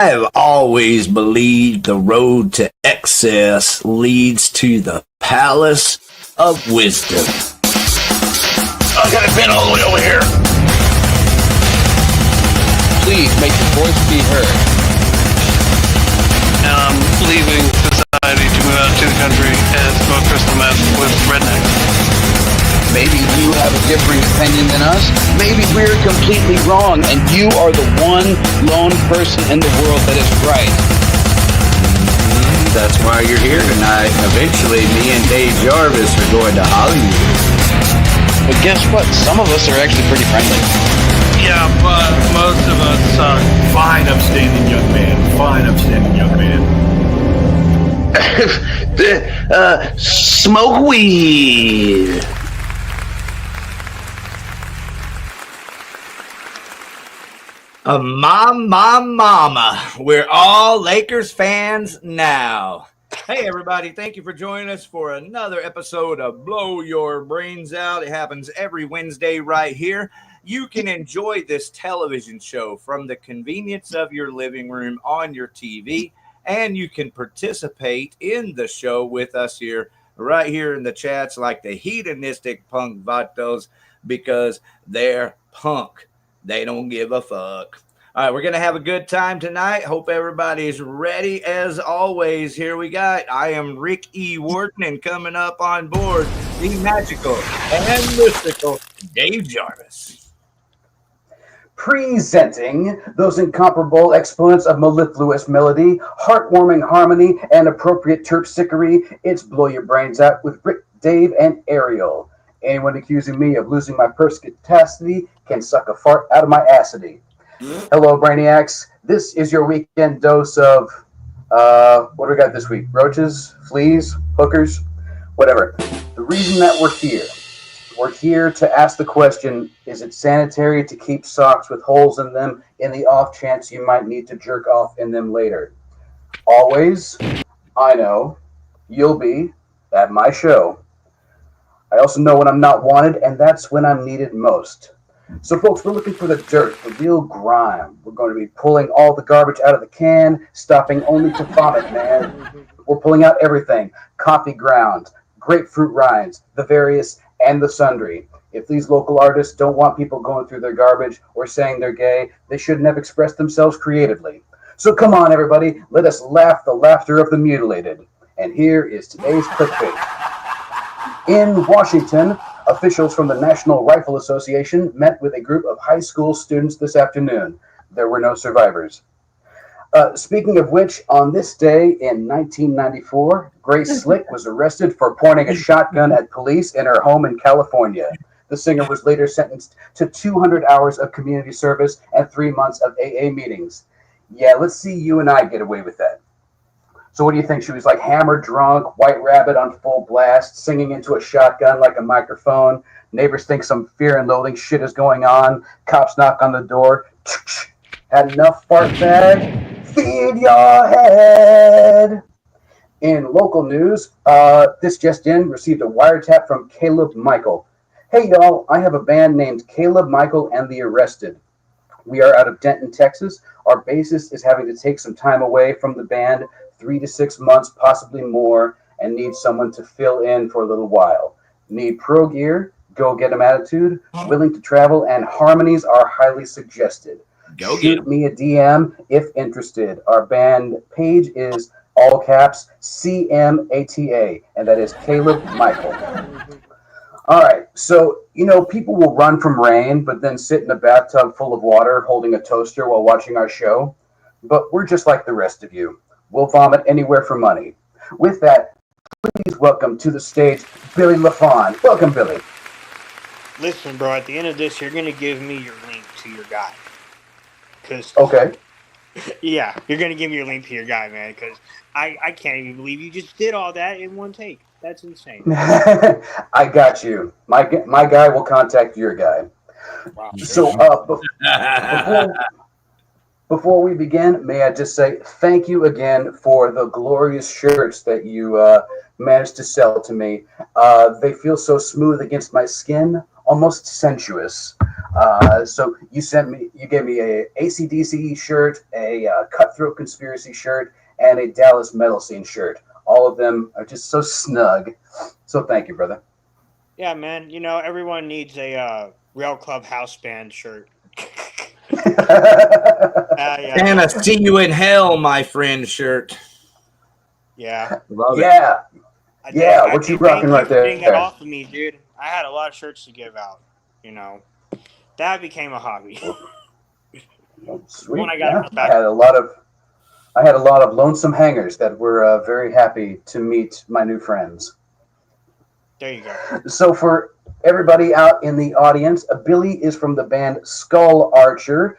I have always believed the road to excess leads to the palace of wisdom. I got it bent all the way over here. Please make your voice be heard. And I'm leaving society to move out to the country and smoke crystal meth with rednecks. Maybe you have a different opinion than us. Maybe we're completely wrong, and you are the one lone person in the world that is right. That's why you're here tonight. Eventually, me and Dave Jarvis are going to Hollywood. But guess what? Some of us are actually pretty friendly. Yeah, but most of us suck. Fine, upstanding young man. Fine, upstanding young man. Smoke weed. Mama. We're all Lakers fans now. Hey, everybody. Thank you for joining us for another episode of Blow Your Brains Out. It happens every Wednesday right here. You can enjoy this television show from the convenience of your living room on your TV, and you can participate in the show with us here, right here in the chats like the hedonistic punk vatos, because they're punk. They don't give a fuck. All right, we're going to have a good time tonight. Hope everybody's ready. As always, here we got, I am Rick E. Warden, and coming up on board, the magical and mystical Dave Jarvis. Presenting those incomparable exponents of mellifluous melody, heartwarming harmony, and appropriate terpsichore, it's Blow Your Brains Out with Rick, Dave, and Ariel. Anyone accusing me of losing my perspicacity can suck a fart out of my acidity. Hello, Brainiacs. This is your weekend dose of, what do we got this week? Roaches, fleas, hookers, whatever. The reason that we're here to ask the question, is it sanitary to keep socks with holes in them in the off chance you might need to jerk off in them later? Always, I know, you'll be at my show. I also know when I'm not wanted, and that's when I'm needed most. So, folks, we're looking for the dirt, the real grime. We're going to be pulling all the garbage out of the can, stopping only to vomit, man. We're pulling out everything. Coffee grounds, grapefruit rinds, the various, and the sundry. If these local artists don't want people going through their garbage or saying they're gay, they shouldn't have expressed themselves creatively. So come on, everybody, let us laugh the laughter of the mutilated. And here is today's clickbait. In Washington, officials from the National Rifle Association met with a group of high school students this afternoon. There were no survivors. Speaking of which, on this day in 1994, Grace Slick was arrested for pointing a shotgun at police in her home in California. The singer was later sentenced to 200 hours of community service and 3 months of AA meetings. Yeah, let's see you and I get away with that. So what do you think? She was like hammered drunk, White Rabbit on full blast, singing into a shotgun like a microphone. Neighbors think some fear and loathing shit is going on. Cops knock on the door. Had enough fart bag? Feed your head. In local news, this just in, received a wiretap from Caleb Michael. Hey y'all, I have a band named Caleb Michael and the Arrested. We are out of Denton, Texas. Our bassist is having to take some time away from the band, 3 to 6 months, possibly more, and need someone to fill in for a little while. Need pro gear, go get 'em attitude, willing to travel, and harmonies are highly suggested. Go get Shoot 'em. me a DM if interested. Our band page is all caps CMATA, and that is Caleb Michael. All right, so, people will run from rain, but then sit in a bathtub full of water holding a toaster while watching our show. But we're just like the rest of you. We'll vomit anywhere for money. With that, please welcome to the stage Billy LaFond. Welcome, Billy. Listen, bro, at the end of this, you're going to give me your link to your guy. Okay. Yeah, you're going to give me your link to your guy, man, because I can't even believe you just did all that in one take. That's insane. I got you. My guy will contact your guy. Wow. So before we begin, may I just say thank you again for the glorious shirts that you managed to sell to me. They feel so smooth against my skin, almost sensuous. So you gave me a AC/DC shirt, a Cutthroat Conspiracy shirt, and a Dallas Metal Scene shirt. All of them are just so snug. So thank you, brother. Yeah, man. Everyone needs a Rail Club house band shirt. Yeah. And a "See You in Hell, my friend" shirt. Yeah. Love it. Yeah. What you rocking right there? Getting that off of me, dude. I had a lot of shirts to give out. That became a hobby. Sweet. When I got I had a lot of lonesome hangers that were very happy to meet my new friends. There you go. So for everybody out in the audience, Billy is from the band Skull Archer.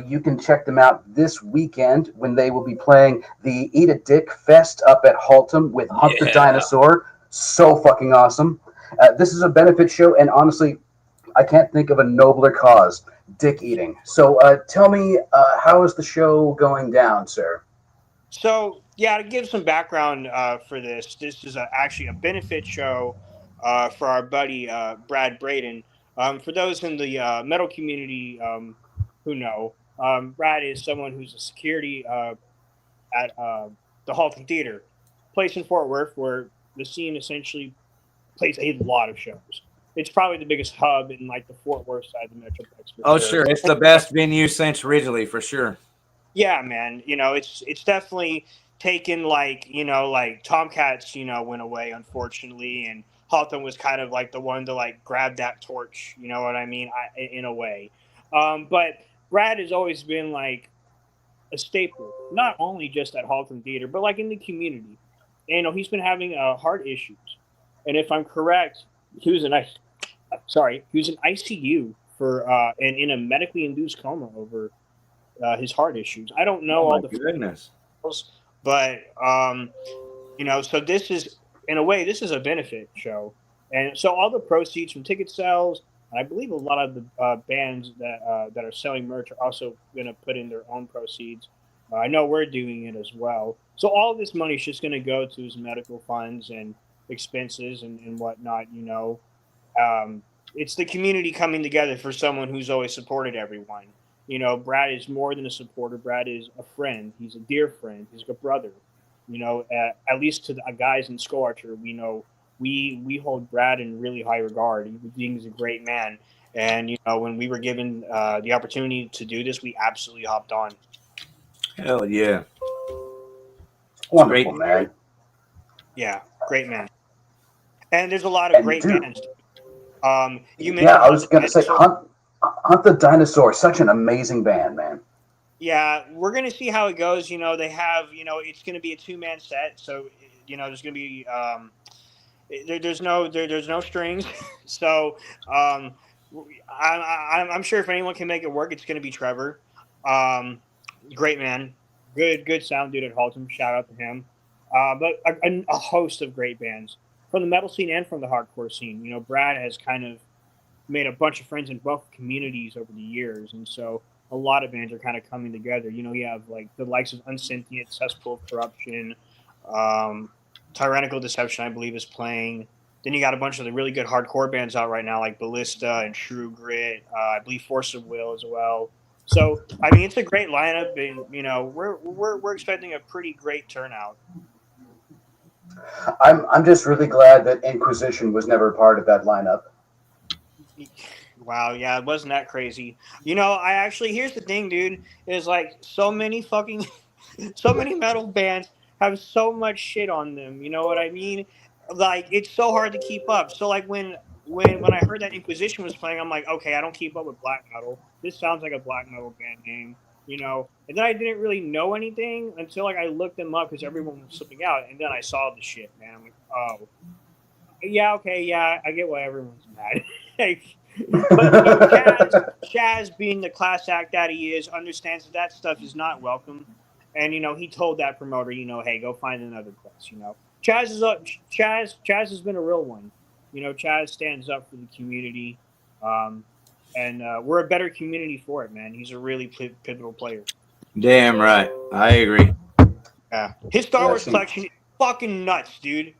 You can check them out this weekend when they will be playing the Eat a Dick Fest up at Haltom with Hunt the Dinosaur. So fucking awesome. This is a benefit show, and honestly, I can't think of a nobler cause, dick eating. So tell me, how is the show going down, sir? So, yeah, to give some background for this is actually a benefit show for our buddy Brad Braden. For those in the metal community who know, Brad is someone who's a security at the Halton Theater, place in Fort Worth where the scene essentially plays a lot of shows. It's probably the biggest hub in like the Fort Worth side of the Metroplex. Oh, sure. It's the best venue since Ridgely, for sure. Yeah, man. It's definitely taken like Tomcats, went away, unfortunately. And Hawthorne was kind of like the one to like grab that torch. You know what I mean? In a way. But Brad has always been like a staple, not only just at Hawthorne Theater, but like in the community. And, he's been having heart issues. And if I'm correct, he was in ICU for and in a medically induced coma over his heart issues. I don't know all the goodness, but so this is, in a way, this is a benefit show, and so all the proceeds from ticket sales, and I believe a lot of the bands that are selling merch are also going to put in their own proceeds. I know we're doing it as well. So all of this money is just going to go to his medical funds and expenses and whatnot. It's the community coming together for someone who's always supported everyone. Brad is more than a supporter. Brad is a friend. He's a dear friend. He's a brother. At least to the guys in Skull Archer, we hold Brad in really high regard. He's a great man. And, when we were given the opportunity to do this, we absolutely hopped on. Hell yeah. Wonderful, man. Yeah, great man. And there's a lot of great bands. You mentioned I was going to say Hunt the Dinosaur, such an amazing band, man. Yeah, we're going to see how it goes. They have, it's going to be a 2-man set. So, there's going to be, there's no strings. So, I'm sure if anyone can make it work, it's going to be Trevor. Great man. Good sound dude at Haltom. Shout out to him. But a host of great bands from the metal scene and from the hardcore scene. Brad has kind of made a bunch of friends in both communities over the years, and so a lot of bands are kind of coming together. You have like the likes of Unsentient, Cesspool of Corruption, Tyrannical Deception, I believe, is playing. Then you got a bunch of the really good hardcore bands out right now, like Ballista and True Grit. I believe Force of Will as well. So I mean, it's a great lineup, and we're expecting a pretty great turnout. I'm just really glad that Inquisition was never part of that lineup. Wow, yeah, it wasn't that crazy. I actually, here's the thing, dude, is like so many metal bands have so much shit on them. You know what I mean? Like, it's so hard to keep up. So like when I heard that Inquisition was playing, I'm like, okay, I don't keep up with black metal. This sounds like a black metal band name, And then I didn't really know anything until like I looked them up because everyone was slipping out, and then I saw the shit, man. I'm like, oh, yeah, okay, yeah, I get why everyone's mad. But Chaz, being the class act that he is, understands that stuff is not welcome, and he told that promoter, hey, go find another place. Chaz is up. Chaz has been a real one. Chaz stands up for the community, and we're a better community for it, man. He's a really pivotal player. Damn right, I agree. Yeah, his Star Wars collection is fucking nuts, dude.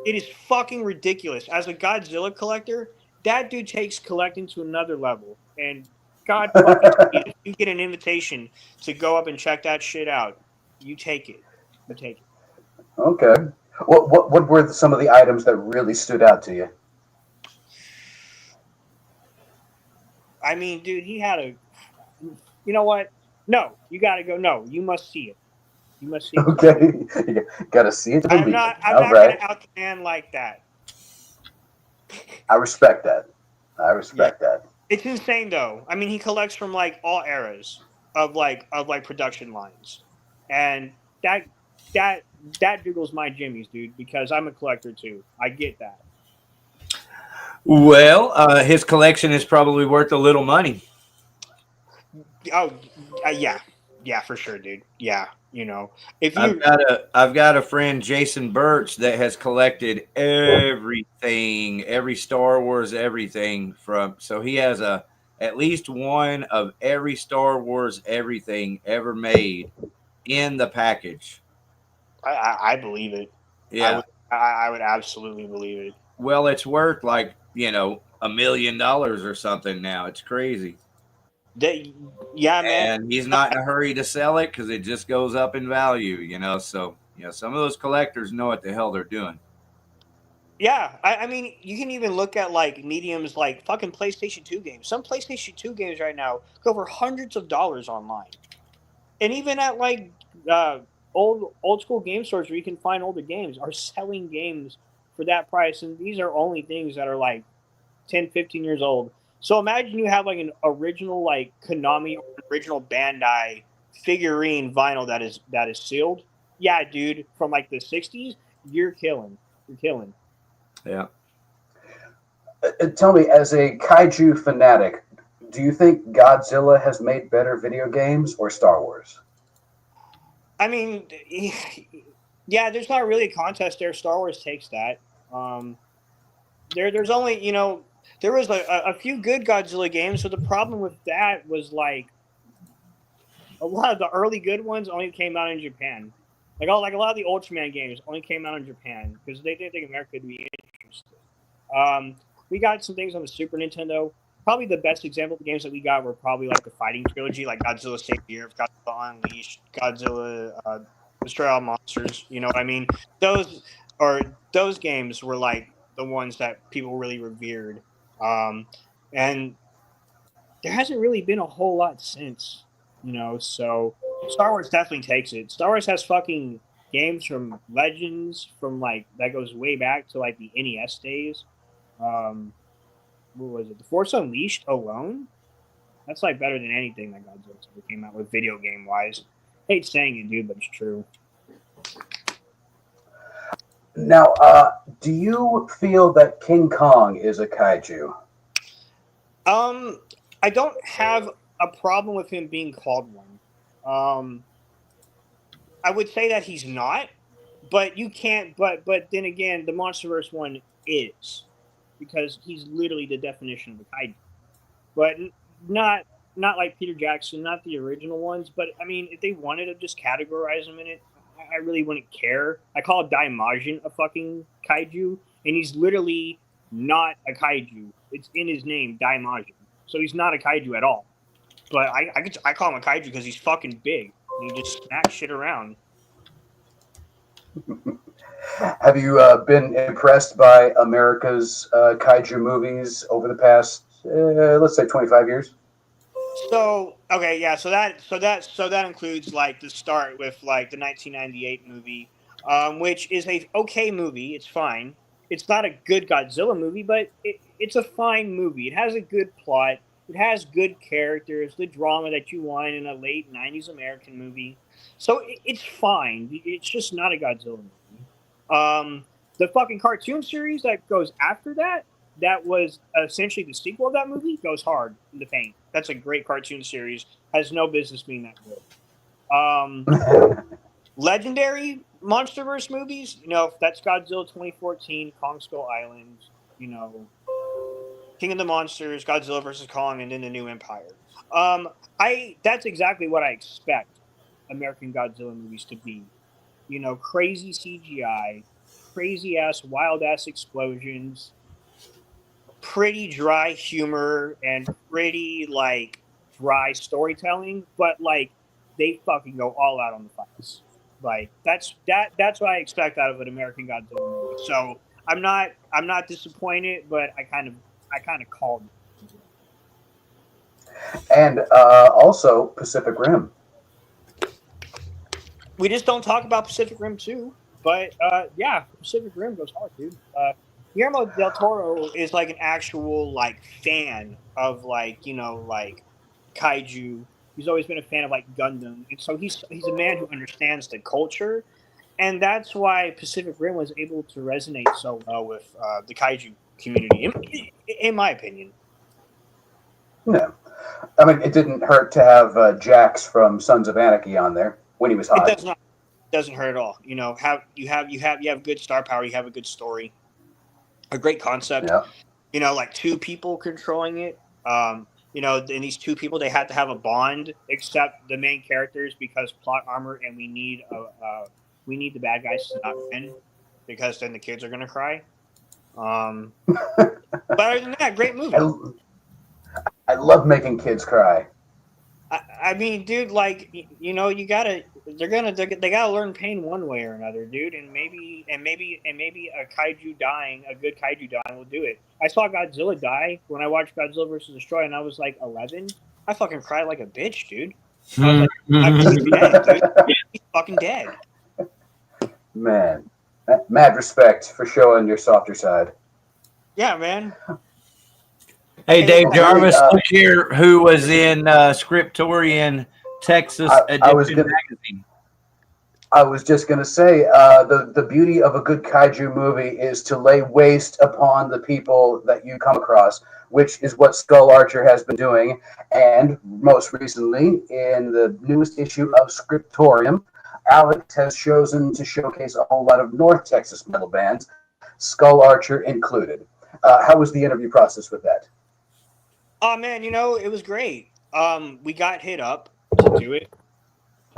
It is fucking ridiculous. As a Godzilla collector, that dude takes collecting to another level. And God fucking, if you get an invitation to go up and check that shit out, you take it. You take it. Okay. What were some of the items that really stood out to you? I mean, dude, he had a. You know what? No, you got to go. No, you must see it. You must see it. Okay. You got to see it to believe it. I'm All not right. gonna out the man like that. I respect that. I respect that. It's insane though. I mean, he collects from like all eras of production lines, and that jiggles my jimmies, dude. Because I'm a collector too. I get that. Well, his collection is probably worth a little money. Oh, yeah, for sure, dude. Yeah, you know, if you I've got a friend, Jason Birch, that has collected everything, every Star Wars, everything from. So he has at least one of every Star Wars everything ever made in the package. I believe it. Yeah. I would absolutely believe it. Well, it's worth like $1 million or something now. It's crazy. Yeah, man. And he's not in a hurry to sell it because it just goes up in value, So, some of those collectors know what the hell they're doing. Yeah, I mean, you can even look at like mediums like fucking PlayStation 2 games. Some PlayStation 2 games right now go for hundreds of dollars online, and even at like old school game stores where you can find older games are selling games for that price, and these are only things that are like 10, 15 years old. So imagine you have like an original like Konami or original Bandai figurine vinyl that is sealed. Yeah, dude, from like the 60s, you're killing. You're killing. Yeah. Tell me, as a kaiju fanatic, do you think Godzilla has made better video games or Star Wars? I mean, yeah, there's not really a contest there. Star Wars takes that. There's only there was a few good Godzilla games, but the problem with that was like a lot of the early good ones only came out in Japan. Like a lot of the Ultraman games only came out in Japan because they didn't think America would be interested. We got some things on the Super Nintendo. Probably the best example of the games that we got were probably like the fighting trilogy, like Godzilla Save the Earth, Godzilla Unleashed, Godzilla Destroy All Monsters. You know what I mean? Those games were like the ones that people really revered. And there hasn't really been a whole lot since, so Star Wars definitely takes it. Star Wars has fucking games from Legends from like that goes way back to like the NES days. What was it? The Force Unleashed alone? That's like better than anything that Godzilla ever came out with video game wise. Hate saying it, dude, but it's true. Now, do you feel that King Kong is a kaiju? I don't have a problem with him being called one. I would say that he's not, but you can't. But then again, the MonsterVerse one is because he's literally the definition of a kaiju. But not like Peter Jackson, not the original ones. But I mean, if they wanted to just categorize him in it, I really wouldn't care. I call Daimajin a fucking kaiju, and he's literally not a kaiju. It's in his name, Daimajin. So he's not a kaiju at all. But I call him a kaiju because he's fucking big. And he just smacks shit around. Have you been impressed by America's kaiju movies over the past, let's say, 25 years? So okay, yeah. So that includes like the start with like the 1998 movie, which is a okay movie. It's fine. It's not a good Godzilla movie, but it's a fine movie. It has a good plot. It has good characters, the drama that you want in a late 90s American movie. So it's fine. It's just not a Godzilla movie. The fucking cartoon series that goes after that was essentially the sequel of that movie, goes hard in the paint. That's a great cartoon series. Has no business being that good. Legendary MonsterVerse movies, that's Godzilla 2014, Kong Skull Island, King of the Monsters, Godzilla vs. Kong, and then the New Empire. That's exactly what I expect American Godzilla movies to be. Crazy CGI, crazy ass, wild ass explosions. pretty dry humor and pretty like dry storytelling, but like they fucking go all out on the fights. Like that's what I expect out of an American Godzilla movie. So I'm not disappointed, but I kind of called it. And also Pacific Rim. We just don't talk about Pacific Rim 2, but yeah, Pacific Rim goes hard, dude. Guillermo del Toro is like an actual like fan of like like kaiju. He's always been a fan of like Gundam, and so he's a man who understands the culture, and that's why Pacific Rim was able to resonate so well with the kaiju community, in my opinion. No, I mean it didn't hurt to have Jax from Sons of Anarchy on there when he was It hot. doesn't hurt at all. You have good star power. You have a good story, a great concept. Yeah. Like two people controlling it. And these two people, they had to have a bond, except the main characters, because plot armor, and we need the bad guys to not win, because then the kids are gonna cry. But other than that, great movie. I love making kids cry. I mean, dude, like you gotta they gotta learn pain one way or another, dude, and maybe a good kaiju dying will do it. I saw Godzilla die when I watched Godzilla vs. Destroy, and I was like 11. I fucking cried like a bitch, dude. I was like, he's dead, dude. He's fucking dead. Man, mad respect for showing your softer side. Yeah, man. Hey, Dave Jarvis, look here who was in Scriptorian, Texas Edition magazine. I was just going to say, the beauty of a good kaiju movie is to lay waste upon the people that you come across, which is what Skull Archer has been doing. And most recently, in the newest issue of Scriptorium, Alex has chosen to showcase a whole lot of North Texas metal bands, Skull Archer included. How was the interview process with that? Oh man, it was great. We got hit up to do it,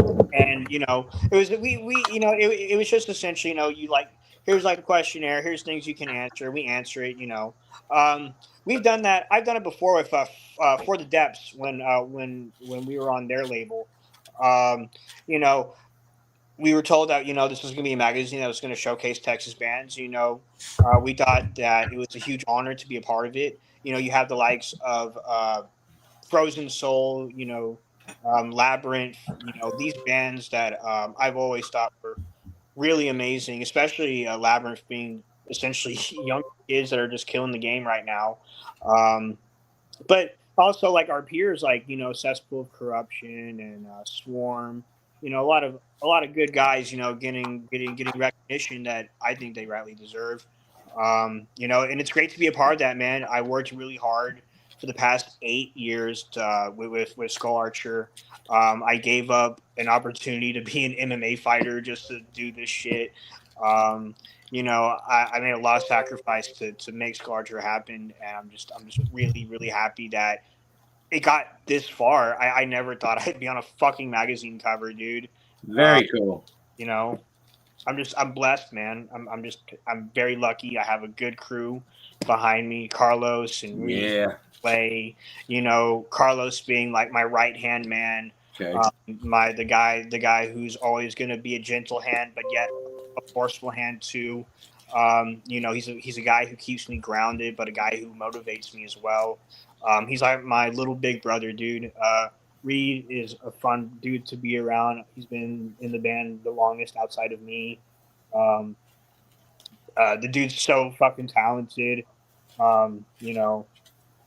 and it was it was just essentially here's like a questionnaire, here's things you can answer, we answer it. We've done that. I've done it before with For the Depths when we were on their label. We were told that this was going to be a magazine that was going to showcase Texas bands. We thought that it was a huge honor to be a part of it. You have the likes of Frozen Soul, Labyrinth, these bands that I've always thought were really amazing, especially Labyrinth being essentially young kids that are just killing the game right now. But also like our peers, like, Cesspool of Corruption and Swarm, a lot of good guys, getting recognition that I think they rightly deserve. And it's great to be a part of that, man. I worked really hard for the past 8 years with Skull Archer. I gave up an opportunity to be an MMA fighter just to do this shit. I made a lot of sacrifice to make Skull Archer happen, and I'm just really, really happy that it got this far. I never thought I'd be on a fucking magazine cover, dude. Very cool. I'm blessed, man. I'm very lucky. I have a good crew behind me, Carlos and Clay. Carlos being like my right hand man. Okay. The guy who's always going to be a gentle hand, but yet a forceful hand too. He's a guy who keeps me grounded, but a guy who motivates me as well. He's like my little big brother, dude. Reed is a fun dude to be around. He's been in the band the longest outside of me. The dude's so fucking talented, and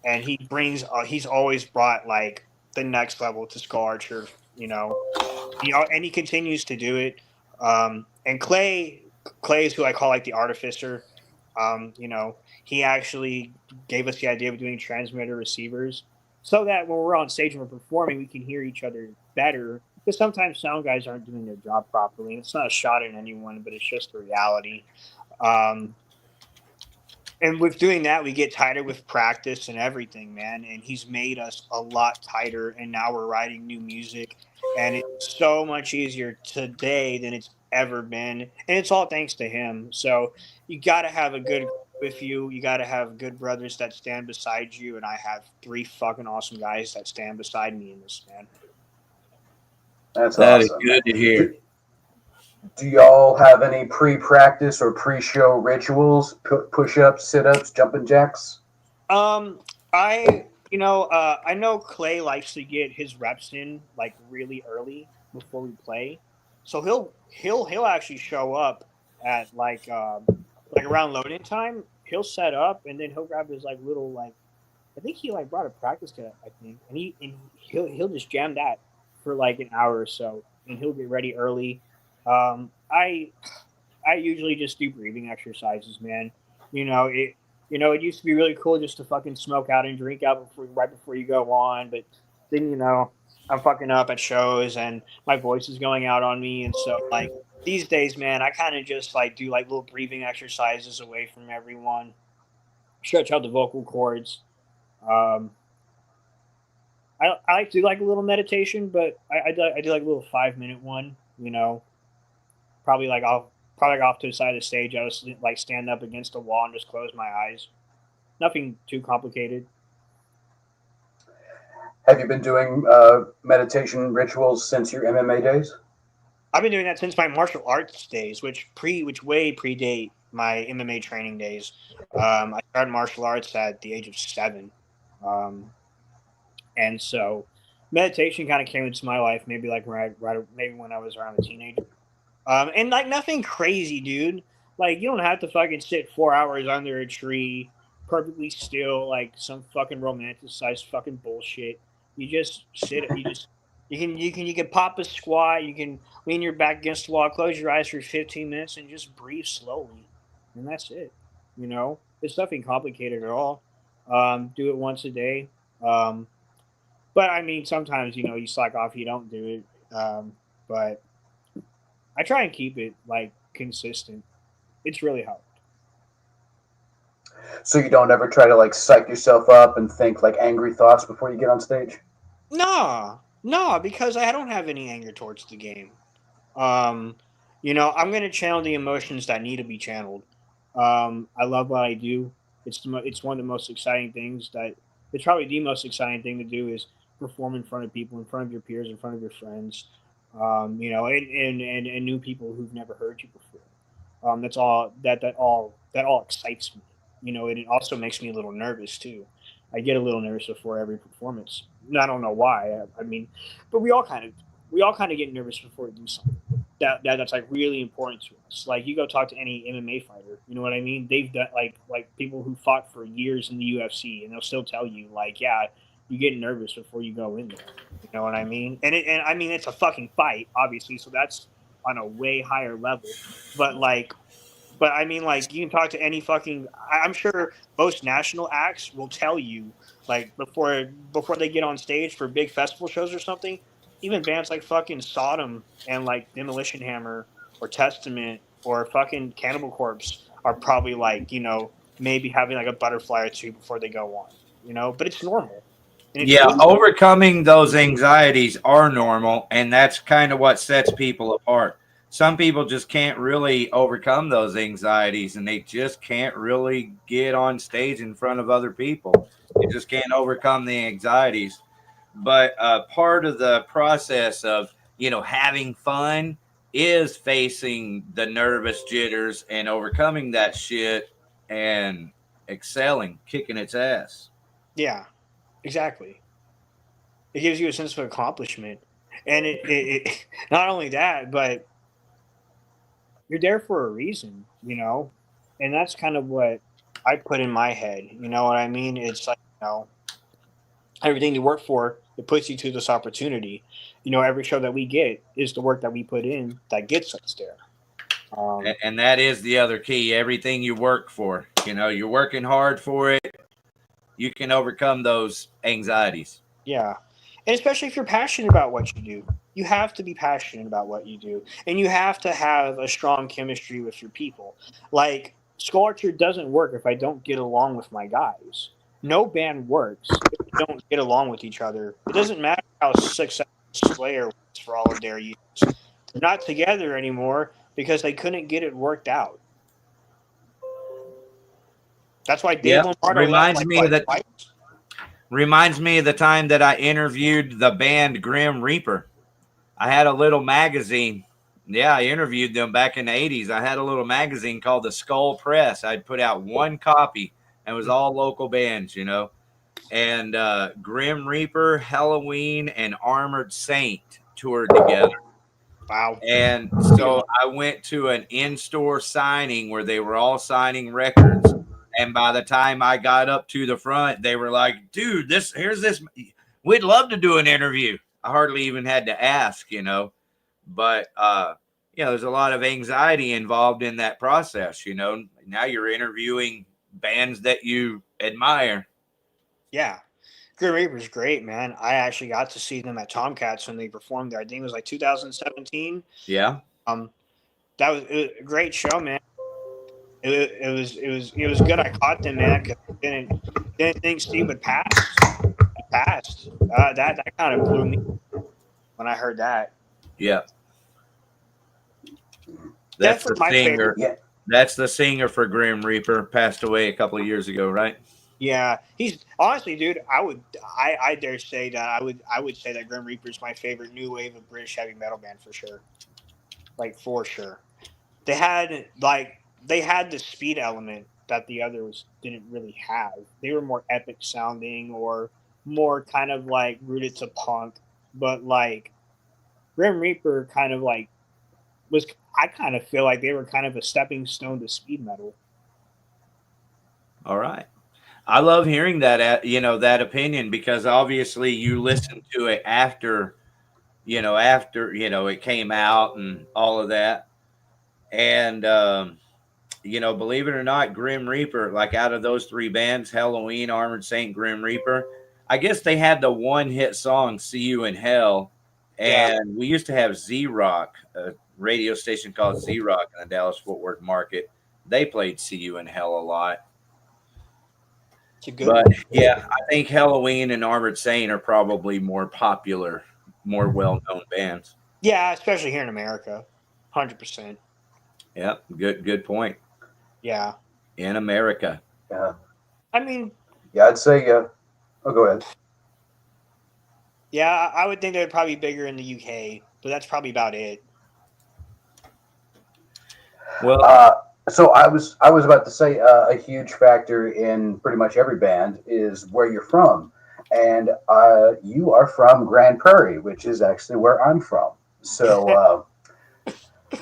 he's always brought like the next level to Skull Archer, and he continues to do it. And Clay is who I call like the artificer. He actually gave us the idea of doing transmitter receivers, so that when we're on stage and we're performing, we can hear each other better. Because sometimes sound guys aren't doing their job properly. And it's not a shot at anyone, but it's just the reality. And with doing that, we get tighter with practice and everything, man. And he's made us a lot tighter. And now we're writing new music. And it's so much easier today than it's ever been. And it's all thanks to him. So you got to have a good with you. You got to have good brothers that stand beside you, and I have 3 fucking awesome guys that stand beside me in this, man. That's That is awesome. good to hear. Do y'all have any pre-practice or pre-show rituals? Push-ups, sit-ups, jumping jacks? I know Clay likes to get his reps in like really early before we play, so he'll actually show up at like around loading time. He'll set up and then he'll grab his like little like I think he like brought a practice kit, I think, and he'll just jam that for like an hour or so, and he'll get ready early. I usually just do breathing exercises, man. You know it. It used to be really cool just to fucking smoke out and drink out right before you go on, but then I'm fucking up at shows and my voice is going out on me, and so like these days, man, I kind of just like do like little breathing exercises away from everyone, stretch out the vocal cords. Um, I like to do like a little meditation, but I do like a little 5 minute one. Probably like I'll probably off to the side of the stage. I was like stand up against a wall and just close my eyes. Nothing too complicated. Have you been doing meditation rituals since your MMA days? I've been doing that since my martial arts days, which way predate my MMA training days. I started martial arts at the age of 7, um, and so meditation kind of came into my life maybe like maybe when I was around a teenager. And like nothing crazy, dude. Like you don't have to fucking sit 4 hours under a tree, perfectly still, like some fucking romanticized fucking bullshit. You just sit. You can pop a squat. You can lean your back against the wall, close your eyes for 15 minutes, and just breathe slowly, and that's it. It's nothing complicated at all. Do it once a day. Um, but I mean, sometimes you slack off, you don't do it. But I try and keep it like consistent. It's really hard. So you don't ever try to like psych yourself up and think like angry thoughts before you get on stage? No, no, because I don't have any anger towards the game. Um, I'm gonna channel the emotions that need to be channeled. I love what I do. It's one of the most exciting things that it's probably the most exciting thing to do is perform in front of people, in front of your peers, in front of your friends. And new people who've never heard you before. That's all that all excites me. And it also makes me a little nervous too. I get a little nervous before every performance. And I don't know why. I mean, but we all kind of get nervous before we do something that's like really important to us. Like you go talk to any MMA fighter, you know what I mean? They've done like people who fought for years in the UFC, and they'll still tell you like, yeah, you get nervous before you go in there. You know what I mean? And I mean it's a fucking fight, obviously, so that's on a way higher level. But I mean, like, you can talk to any fucking. I'm sure most national acts will tell you, like, before they get on stage for big festival shows or something. Even bands like fucking Sodom and like Demolition Hammer or Testament or fucking Cannibal Corpse are probably like, maybe having like a butterfly or two before they go on. But it's normal. And it's Yeah, really overcoming those anxieties are normal, and that's kind of what sets people apart. Some people just can't really overcome those anxieties, and they just can't really get on stage in front of other people. They just can't overcome the anxieties. But part of the process of having fun is facing the nervous jitters and overcoming that shit and excelling, kicking its ass. yeah, exactly. It gives you a sense of accomplishment, and it not only that, but you're there for a reason, and that's kind of what I put in my head. You know what I mean? It's like everything you work for, it puts you to this opportunity. Every show that we get is the work that we put in that gets us there. And that is the other key. Everything you work for, you're working hard for it. You can overcome those anxieties. Yeah. And especially if you're passionate about what you do, you have to be passionate about what you do. And you have to have a strong chemistry with your people. Like, Sculpture doesn't work if I don't get along with my guys. No band works if we don't get along with each other. It doesn't matter how successful Slayer was for all of their years. They're not together anymore because they couldn't get it worked out. That's why Dave Lombardo reminds me of the time that I interviewed the band Grim Reaper. I had a little magazine. Yeah, I interviewed them back in the 80s. I had a little magazine called the Skull Press. I'd put out one copy, and it was all local bands, And Grim Reaper, Halloween, and Armored Saint toured together. Wow. And so I went to an in-store signing where they were all signing records. And by the time I got up to the front, they were like, dude, here's this. We'd love to do an interview. I hardly even had to ask, But, there's a lot of anxiety involved in that process, Now you're interviewing bands that you admire. Yeah. Grim Reaper's great, man. I actually got to see them at Tomcats when they performed there. I think it was like 2017. Yeah. That was a great show, man. It was good. I caught them, man, because I didn't think Steve would pass. He passed. That kind of blew me when I heard that. Yeah. That's the singer. Yeah. That's the singer for Grim Reaper. Passed away a couple of years ago, right? Yeah, he's honestly, dude. I dare say that I would say that Grim Reaper is my favorite new wave of British heavy metal band for sure. Like for sure, they had the speed element that the others didn't really have. They were more epic sounding or more kind of like rooted to punk, but like Grim Reaper kind of like was. I kind of feel like they were kind of a stepping stone to speed metal. All right. I love hearing that, that opinion, because obviously you listened to it after it came out and all of that. And, believe it or not, Grim Reaper, like out of those three bands, Halloween, Armored Saint, Grim Reaper, I guess they had the one hit song, See You in Hell. And we used to have Z-Rock, a radio station called Z-Rock in the Dallas-Fort Worth market. They played See You in Hell a lot. But yeah, I think Halloween and Armored Saint are probably more popular, more well-known bands. Yeah, especially here in America, 100%. Yeah, good point. Yeah, in America. Yeah, I mean, yeah, I'd say yeah. Oh, go ahead. Yeah, I would think they're probably bigger in the UK, but that's probably about it. Well. So I was about to say a huge factor in pretty much every band is where you're from, and you are from Grand Prairie, which is actually where I'm from. So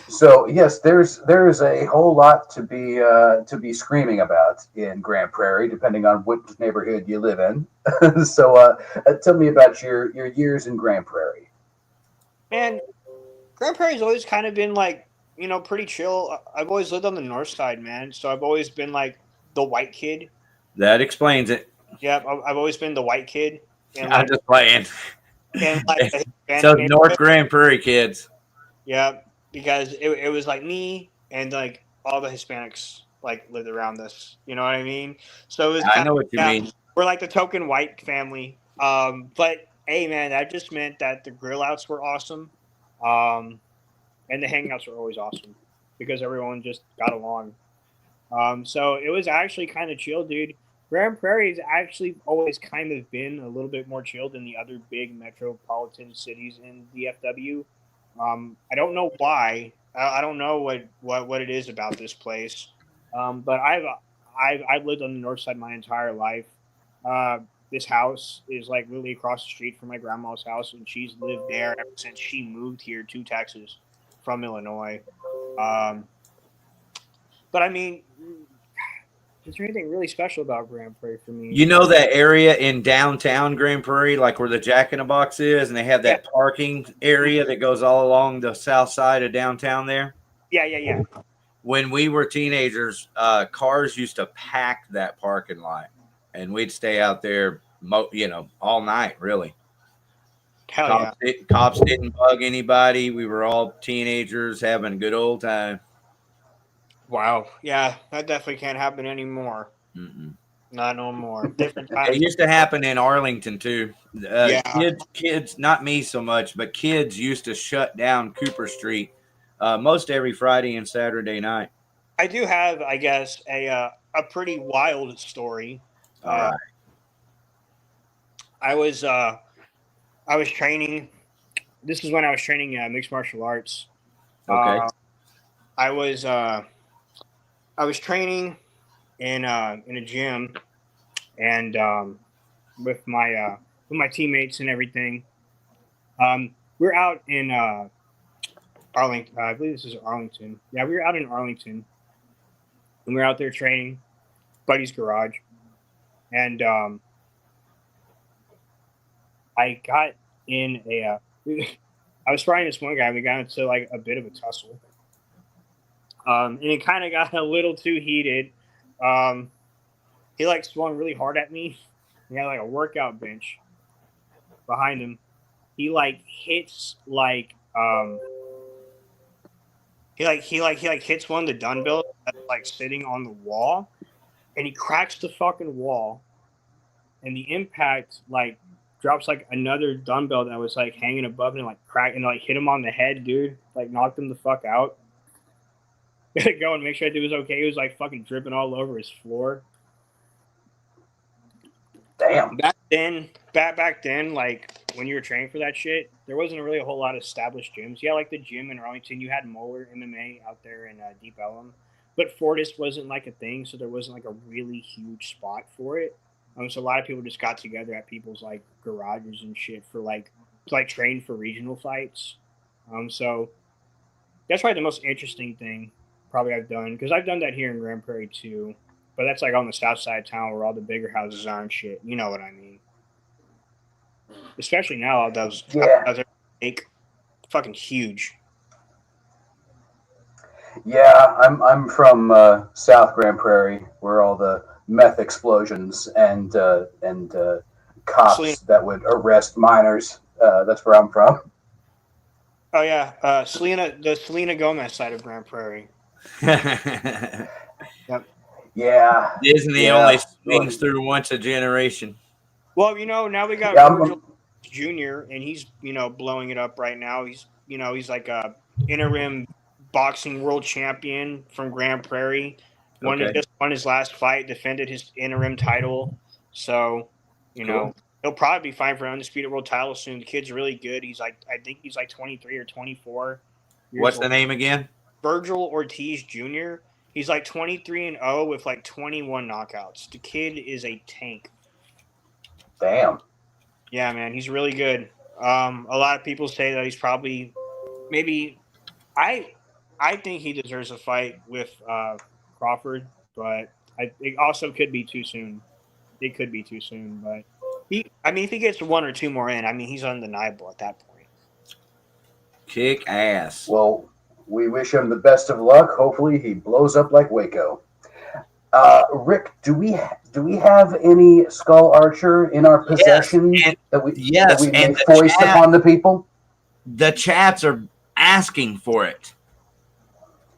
so yes, there's a whole lot to be screaming about in Grand Prairie, depending on which neighborhood you live in. So tell me about your years in Grand Prairie. Man, Grand Prairie's always kind of been like, pretty chill. I've always lived on the north side, man. So I've always been like the white kid. That explains it. Yeah, I've always been the white kid. And I'm just playing. And like so North Grand Prairie kids. Yeah, because it was like me and like all the Hispanics like lived around us. You know what I mean? So it was I know what you mean. We're like the token white family. But hey, man, that just meant that the grill outs were awesome. And the hangouts were always awesome because everyone just got along. So it was actually kind of chill, dude. Grand Prairie has actually always kind of been a little bit more chill than the other big metropolitan cities in DFW. I don't know why. I don't know what it is about this place. But I've lived on the north side my entire life. This house is like literally across the street from my grandma's house, and she's lived there ever since she moved here to Texas from Illinois. But I mean, is there anything really special about Grand Prairie for me? You know that area in downtown Grand Prairie, like where the Jack in the Box is, and they have that parking area that goes all along the south side of downtown there? Yeah. When we were teenagers, cars used to pack that parking lot, and we'd stay out there, all night, really. Cops didn't bug anybody. We were all teenagers having a good old time. Wow. Yeah, that definitely can't happen anymore. Mm-mm. Not no more. Different times. It used to happen in Arlington too. Kids, not me so much, but kids used to shut down Cooper Street most every Friday and Saturday night. I do have, I guess, a pretty wild story. All right. I was training. This is when I was training mixed martial arts. Okay. I was training in a gym, and with my teammates and everything. We're out in Arlington. I believe this is Arlington. Yeah, we were out in Arlington, and we were out there training, buddy's garage, and I got in a. I was sparring this one guy. We got into like a bit of a tussle, and it kind of got a little too heated. He like swung really hard at me. He had like a workout bench behind him. He like hits like he hits one of the dumbbells that's like sitting on the wall, and he cracks the fucking wall, and the impact like drops like another dumbbell that was like hanging above and like crack and like hit him on the head, dude. Like knocked him the fuck out. Gotta go and make sure that it was okay. He was like fucking dripping all over his floor. Damn. Back then, like when you were training for that shit, there wasn't really a whole lot of established gyms. Yeah, like the gym in Arlington, you had Moeller MMA out there in Deep Ellum, but Fortis wasn't like a thing, so there wasn't like a really huge spot for it. So a lot of people just got together at people's like garages and shit for like to like train for regional fights. So that's probably the most interesting thing probably I've done, because I've done that here in Grand Prairie too. But that's like on the south side of town where all the bigger houses are and shit. You know what I mean? Especially now, all those are like fucking huge. Yeah, I'm from South Grand Prairie, where all the meth explosions and cops that would arrest minors. That's where I'm from. Oh yeah, the Selena Gomez side of Grand Prairie. Yep. Yeah. Disney only swings through once a generation. Well, now we got Virgil Jr. and he's blowing it up right now. He's like a interim boxing world champion from Grand Prairie. Just won his last fight, defended his interim title. So, he'll probably be fighting for an undisputed world title soon. The kid's really good. I think he's like 23 or 24. What's the name again? Virgil Ortiz Jr. He's like 23-0 with like 21 knockouts. The kid is a tank. Damn. Yeah, man, he's really good. A lot of people say that he's probably maybe. I think he deserves a fight with Crawford, but it also could be too soon. It could be too soon, but if he gets one or two more in, he's undeniable at that point. Kick ass. Well, we wish him the best of luck. Hopefully, he blows up like Waco. Rick, do we have any Skull Archer in our possession that we may foist upon the people? The chats are asking for it,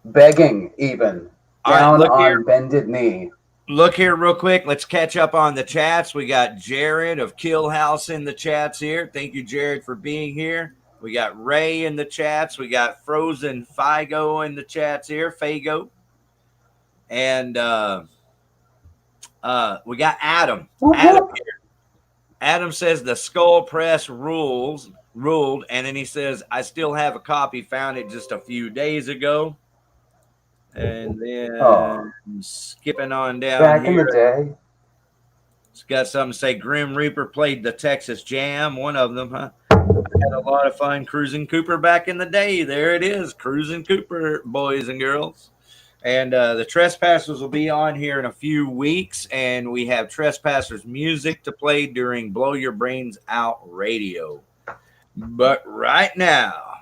begging, even down on bended knee. Look here, real quick. Let's catch up on the chats. We got Jared of Kill House in the chats here. Thank you, Jared, for being here. We got Ray in the chats. We got Frozen Figo in the chats here. Fago. And we got Adam. Adam here. Adam says the Skull Press ruled, and then he says, I still have a copy, found it just a few days ago. And then skipping on down back here. in the day. It's got something to say Grim Reaper played the Texas Jam, one of them, huh? Had a lot of fun cruising Cooper back in the day. There it is, cruising Cooper, boys and girls. And the Trespassers will be on here in a few weeks, and we have Trespassers music to play during Blow Your Brains Out Radio. But right now,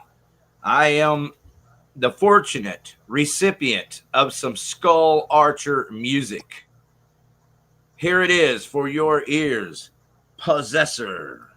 I am the fortunate recipient of some Skull Archer music. Here it is for your ears, Possessor.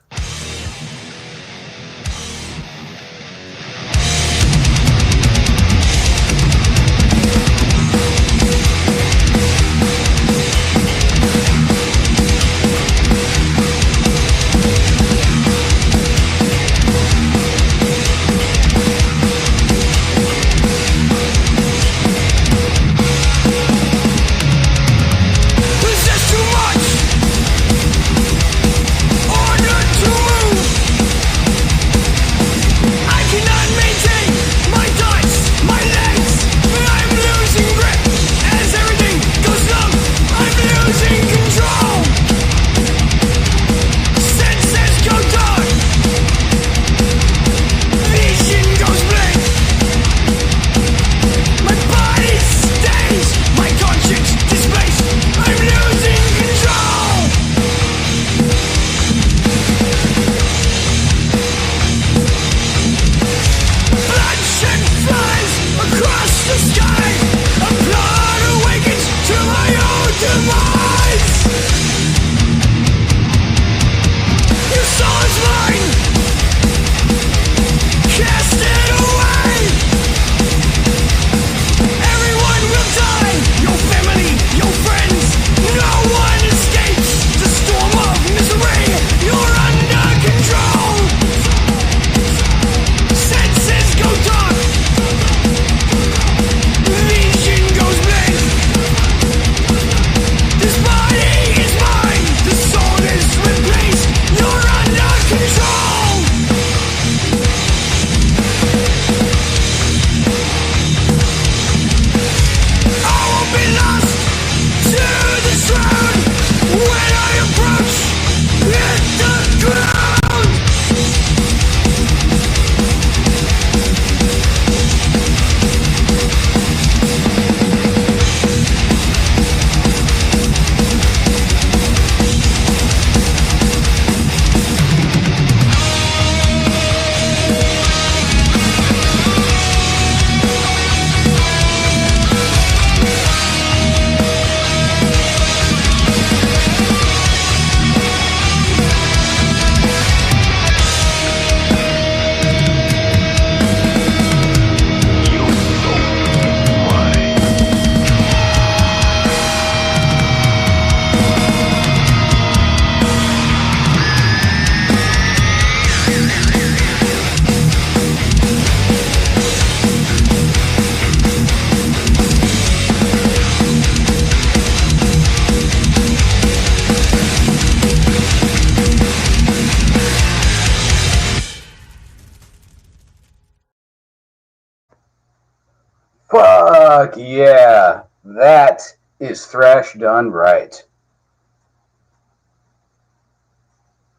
Fuck yeah. That is thrash done right.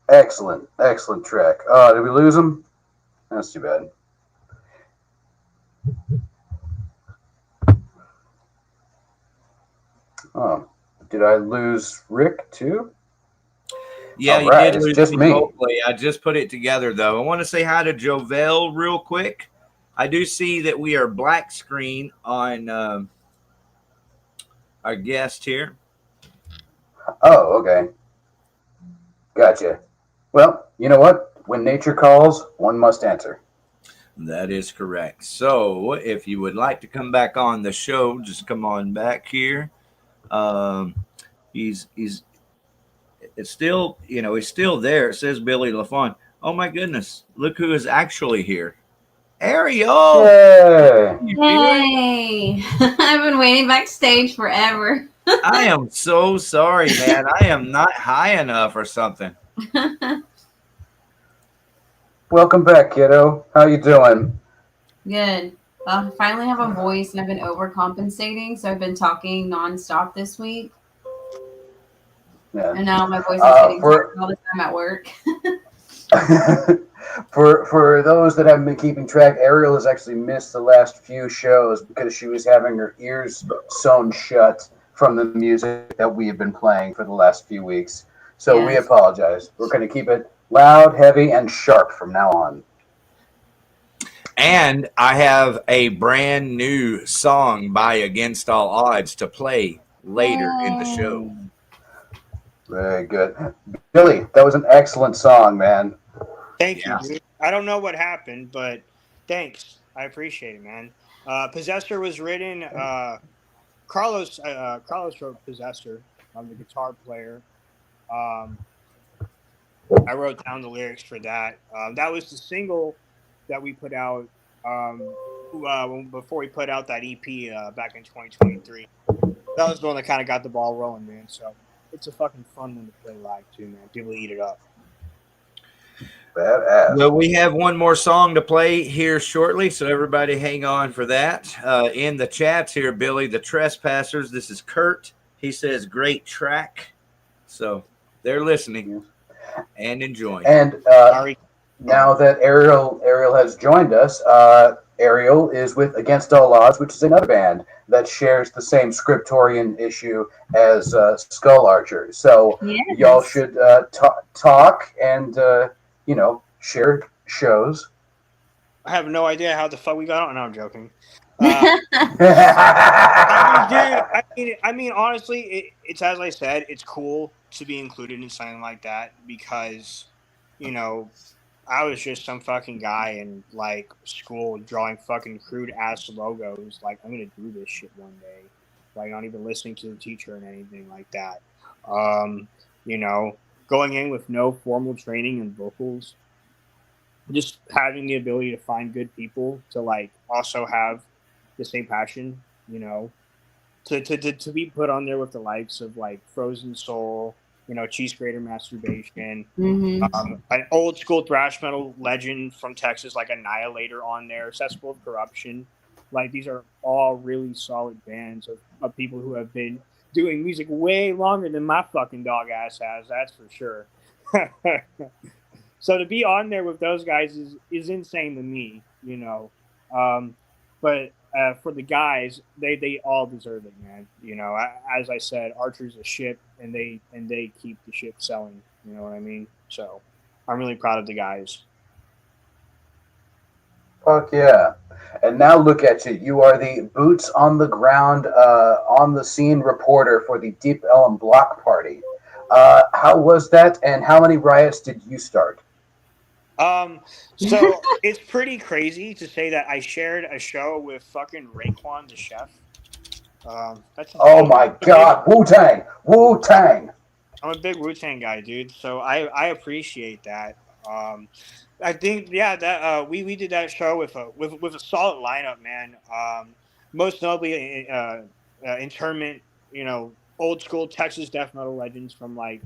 Excellent, excellent track. Did we lose him? That's too bad. Oh, did I lose Rick too? Yeah, All you right, did it's lose just me. me. Hopefully, I just put it together though. I want to say hi to Jovel real quick. I do see that we are black screen on our guest here. Oh, okay. Gotcha. Well, you know what? When nature calls, one must answer. That is correct. So, if you would like to come back on the show, just come on back here. Um, he's it's still he's still there. It says Billy LaFond. Oh my goodness! Look who is actually here. Ariel, Yay! you doing? Hey, I've been waiting backstage forever. I am so sorry, man. I am not high enough or something. Welcome back, kiddo. How you doing? Good. I finally have a voice and I've been overcompensating, so I've been talking nonstop this week. Yeah. And now my voice is getting For tired all the time at work. for those that haven't been keeping track, Ariel has actually missed the last few shows because she was having her ears sewn shut from the music that we have been playing for the last few weeks. So we Yes. apologize. We're going to keep it loud, heavy, and sharp from now on. And I have a brand new song by Against All Odds to play later in the show. Very good. Billy, that was an excellent song, man. Thank Yeah. you, dude. I don't know what happened, but thanks. I appreciate it, man. Possessor was written. Carlos wrote Possessor. I'm the guitar player. I wrote down the lyrics for that. That was the single that we put out before we put out that EP back in 2023. That was the one that kind of got the ball rolling, man. So it's a fucking fun one to play live too, man. People eat it up. Badass. Well, we have one more song to play here shortly, so everybody hang on for that. In the chats here, Billy, the Trespassers, this is Kurt. He says, great track. So they're listening and enjoying. And now that Ariel has joined us, Ariel is with Against All Odds, which is another band that shares the same scriptorian issue as Skull Archer. So Yes. y'all should talk and share shows. I have no idea how the fuck we got on. No, I'm joking. Yeah. I mean, honestly, it's as I said, it's cool to be included in something like that because, I was just some fucking guy in like school drawing fucking crude ass logos. Like, I'm gonna do this shit one day. Like, not even listening to the teacher and anything like that. Going in with no formal training in vocals, just having the ability to find good people to like also have the same passion, to be put on there with the likes of like Frozen Soul, Cheese Grater Masturbation, Mm-hmm. an old school thrash metal legend from Texas like Annihilator on there, Cesspool of Corruption. Like, these are all really solid bands of people who have been doing music way longer than my fucking dog ass has, that's for sure. So to be on there with those guys is insane to me, but for the guys, they all deserve it, man. As I said, Archer's a ship, and they keep the ship selling. You know what I mean? So I'm really proud of the guys. Fuck yeah. And now look at you. You are the boots on the ground, on the scene reporter for the Deep Ellum Block Party. How was that, and how many riots did you start? So it's pretty crazy to say that I shared a show with fucking Raekwon the Chef. Oh my god, Wu-Tang! Wu-Tang! I'm a big Wu-Tang guy, dude. So I appreciate that. I think that we did that show with a solid lineup, man. Most notably Interment, old school Texas death metal legends from like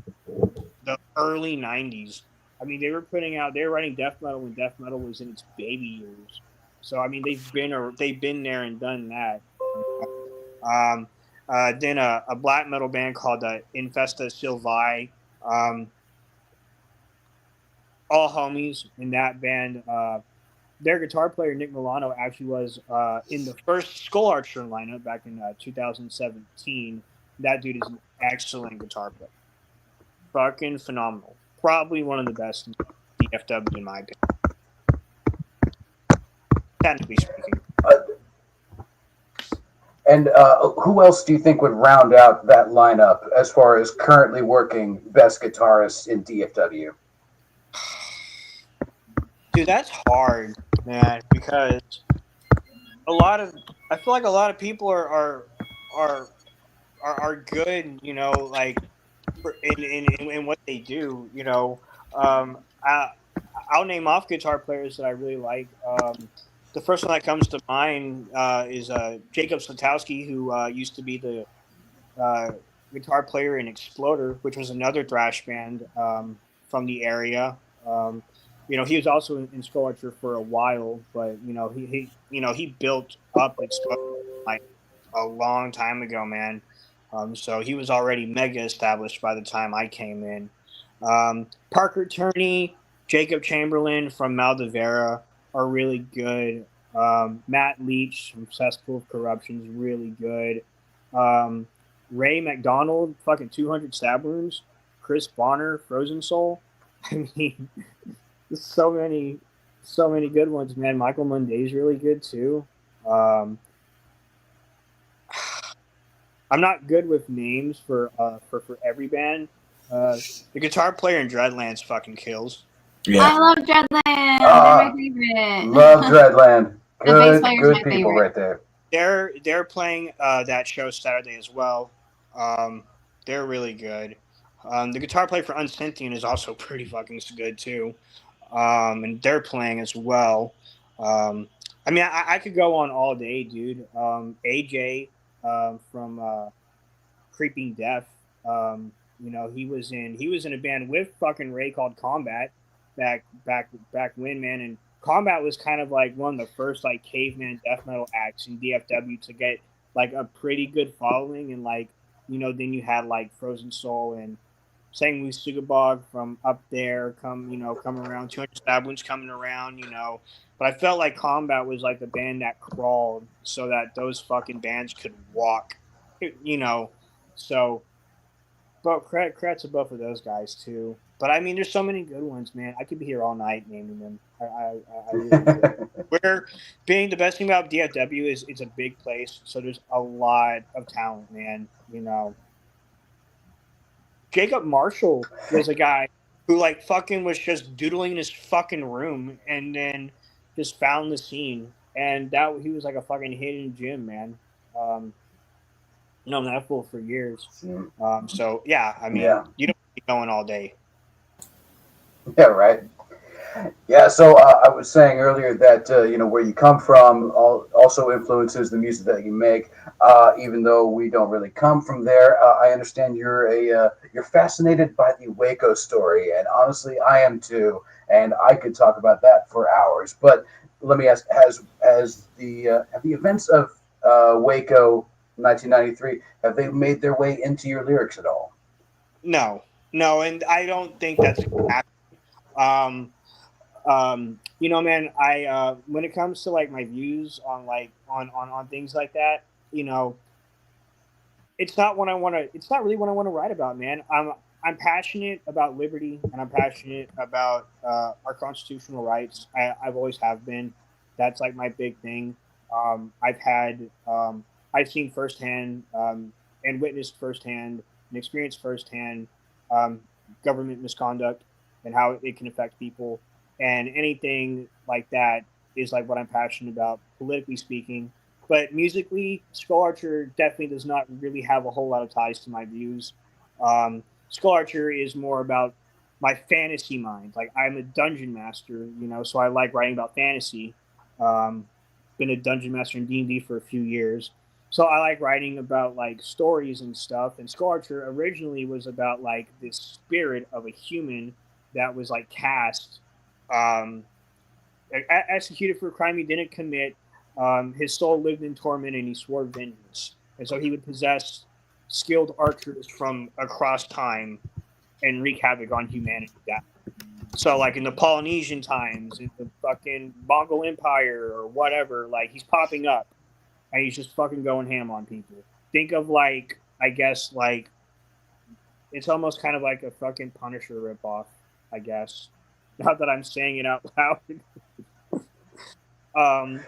the early '90s. I mean, they were writing death metal when death metal was in its baby years. So I mean, they've been there and done that. Then a black metal band called Infesta Silvae. All homies in that band. Their guitar player Nick Milano actually was in the first Skull Archer lineup back in 2017. That dude is an excellent guitar player, fucking phenomenal. Probably one of the best in DFW in my opinion. Technically speaking. And who else do you think would round out that lineup as far as currently working best guitarists in DFW? Dude, that's hard, man, because I feel like a lot of people are good, you know, like in what they do, you know. I'll name off guitar players that I really like. The first one that comes to mind is Jacob Slutowski, who used to be the guitar player in Exploder, which was another thrash band from the area. You know, he was also in Skull Archer for a while, but you know, he built up Exploder like a long time ago, man. So he was already mega established by the time I came in. Parker Turney, Jacob Chamberlain from Maldivera are really good. Matt Leach from Cesspool of Corruption is really good. Ray McDonald, fucking 200 Stab Wounds. Chris Bonner, Frozen Soul. I mean, there's so many good ones, man. Michael Monday's really good too. I'm not good with names for every band. The guitar player in Dreadlands fucking kills. Yeah. I love Dreadland. They're my favorite. Love Dreadland. Good people favorite. Right there. They're playing that show Saturday as well. They're really good. The guitar player for Unsentient is also pretty fucking good too. And they're playing as well. I mean, I could go on all day, dude. AJ from Creeping Death. You know, he was in a band with fucking Ray called Combat back when, man. And Combat was kind of like one of the first like caveman death metal acts in DFW to get like a pretty good following. And like, you know, then you had like Frozen Soul and Sang Wu Sugabog from up there coming around, 200 Stab Wounds coming around, you know. But I felt like Combat was like the band that crawled so that those fucking bands could walk, you know. So, but credit to both of those guys too. But I mean, there's so many good ones, man. I could be here all night naming them. I really We're being the best thing about DFW is it's a big place, so there's a lot of talent, man. You know, Jacob Marshall was a guy who like fucking was just doodling in his fucking room and then just found the scene, and that he was like a fucking hidden gem, man. Known that fool for years. So yeah, I mean, you don't be going all day. Yeah, right. Yeah, so I was saying earlier that you know, where you come from also influences the music that you make. Even though we don't really come from there, I understand you're fascinated by the Waco story, and honestly, I am too. And I could talk about that for hours. But let me ask: have the events of Waco 1993 have they made their way into your lyrics at all? No, and I don't think that's happening. You know, man, I when it comes to like my views on like on things like that, you know, it's not really what I want to write about, man. I'm passionate about liberty, and I'm passionate about our constitutional rights. I've always have been. That's like my big thing. I've seen firsthand and witnessed firsthand and experienced firsthand government misconduct and how it can affect people. And anything like that is like what I'm passionate about, politically speaking. But musically, Skull Archer definitely does not really have a whole lot of ties to my views. Skull Archer is more about my fantasy mind. Like, I'm a dungeon master, you know, so I like writing about fantasy. Been a dungeon master in D&D for a few years. So I like writing about like stories and stuff. And Skull Archer originally was about like this spirit of a human that was like cast executed for a crime he didn't commit. His soul lived in torment, and he swore vengeance. And so he would possess skilled archers from across time and wreak havoc on humanity. So, like in the Polynesian times, in the fucking Mongol Empire or whatever, like he's popping up and he's just fucking going ham on people. Think of like, I guess, like it's almost kind of like a fucking Punisher ripoff, I guess. Not that I'm saying it out loud.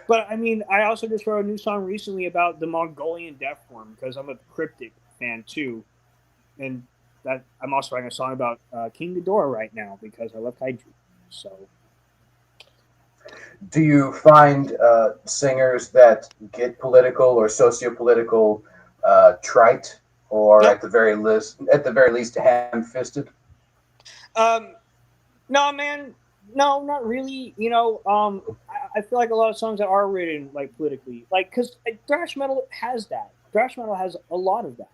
But I mean, I also just wrote a new song recently about the Mongolian death form because I'm a Cryptic fan too, and that I'm also writing a song about King Ghidorah right now because I love kaiju. So, do you find singers that get political or socio-political trite, or Nope. at the very least, ham-fisted? No, man. No, not really. You know, I feel like a lot of songs that are written like politically, like because thrash metal has that. Thrash metal has a lot of that,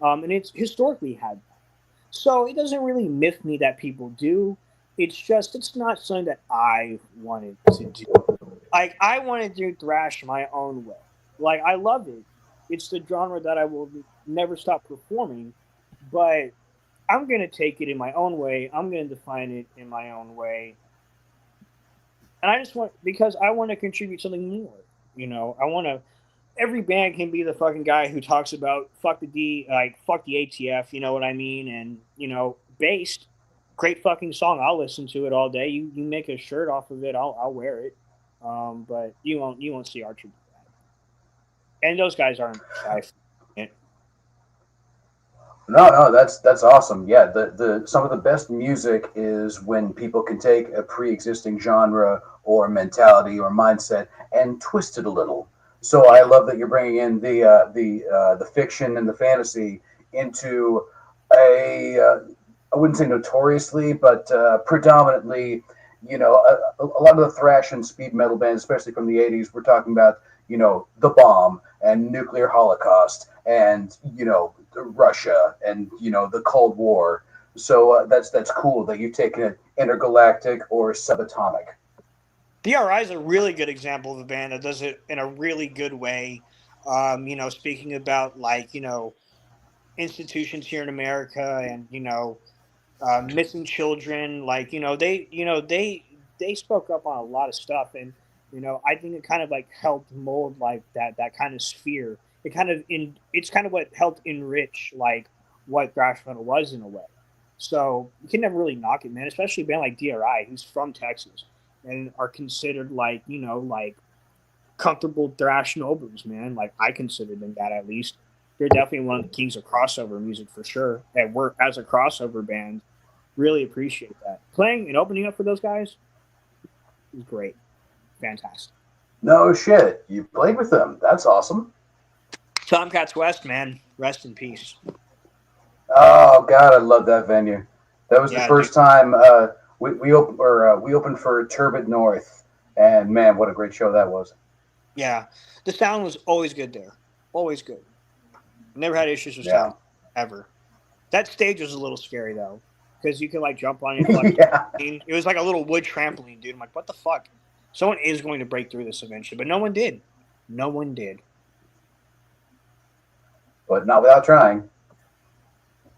and it's historically had that. So it doesn't really miff me that people do. It's not something that I wanted to do. Like I want to do thrash my own way. Like I love it. It's the genre that I will never stop performing, but I'm going to take it in my own way. I'm going to define it in my own way. And I just because I want to contribute something more. You know, every band can be the fucking guy who talks about fuck the ATF, you know what I mean? And, you know, Based, great fucking song. I'll listen to it all day. You make a shirt off of it, I'll wear it. But you won't see Archer do that. And those guys aren't shy. No, that's awesome. Yeah, the some of the best music is when people can take a pre-existing genre or mentality or mindset and twist it a little. So I love that you're bringing in the fiction and the fantasy into I wouldn't say notoriously, but predominantly, you know, a lot of the thrash and speed metal bands, especially from the '80s, we're talking about, you know, the bomb and nuclear holocaust and, you know, Russia and, you know, the Cold War. So that's cool that you've taken it intergalactic or subatomic. DRI is a really good example of a band that does it in a really good way. You know, speaking about like, you know, institutions here in America and, you know, missing children, like, you know, they spoke up on a lot of stuff. And, you know, I think it kind of like helped mold like that kind of sphere. It's kind of what helped enrich like what thrash metal was in a way. So you can never really knock it, man, especially a band like DRI, who's from Texas and are considered like, you know, like comfortable thrash nobles, man. Like I consider them that at least. They're definitely one of the kings of crossover music for sure. And we're, as a crossover band, really appreciate that. Playing and opening up for those guys is great. Fantastic. No shit, you played with them. That's awesome. Tomcats West, man. Rest in peace. Oh God, I love that venue. That was the first time we opened for Turbid North, and man, what a great show that was. Yeah, the sound was always good there. Always good. Never had issues with sound ever. That stage was a little scary though, because you could like jump on it. Like, it was like a little wood trampoline, dude. I'm like, what the fuck? Someone is going to break through this eventually, but no one did. No one did. But not without trying.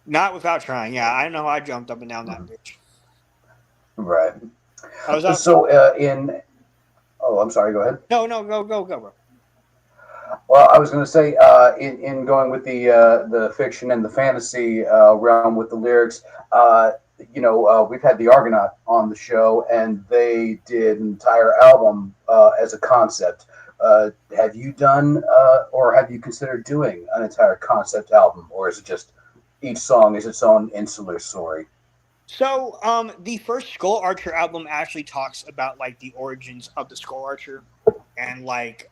Not without trying. Yeah, I know I jumped up and down that bitch. Right. I was out. So oh, I'm sorry. Go ahead. No, go, bro. Well, I was going to say, in going with the fiction and the fantasy realm with the lyrics, you know, we've had the Argonaut on the show, and they did an entire album as a concept. Have you done, or have you considered doing an entire concept album, or is it just each song is its own insular story? So, the first Skull Archer album actually talks about like the origins of the Skull Archer, and like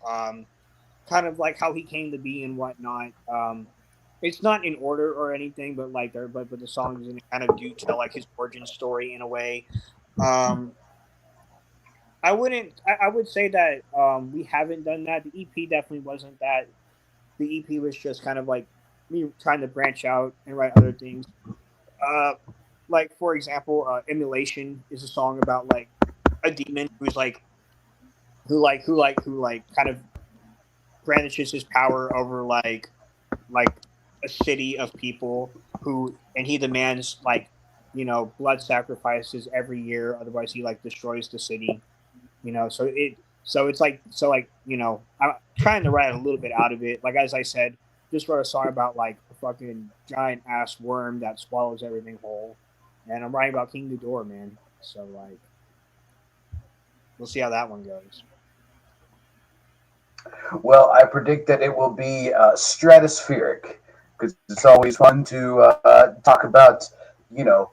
kind of like how he came to be and whatnot. It's not in order or anything, but like but the songs kind of do tell like his origin story in a way. I would say that we haven't done that. The EP definitely wasn't that. The EP was just kind of like me trying to branch out and write other things. Like for example, Emulation is a song about like a demon who's like who kind of brandishes his power over like a city of people and he demands like, you know, blood sacrifices every year, otherwise he like destroys the city, you know. So it's like, you know, I'm trying to write a little bit out of it. Like, as I said, just wrote a song about like a fucking giant ass worm that swallows everything whole, and I'm writing about King Ghidorah, man. So like, we'll see how that one goes. Well, I predict that it will be stratospheric, because it's always fun to talk about, you know,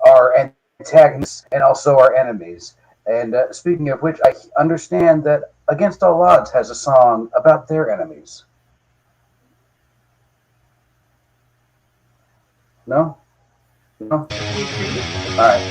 our antagonists and also our enemies. And speaking of which, I understand that Against All Odds has a song about their enemies. No? No? All right.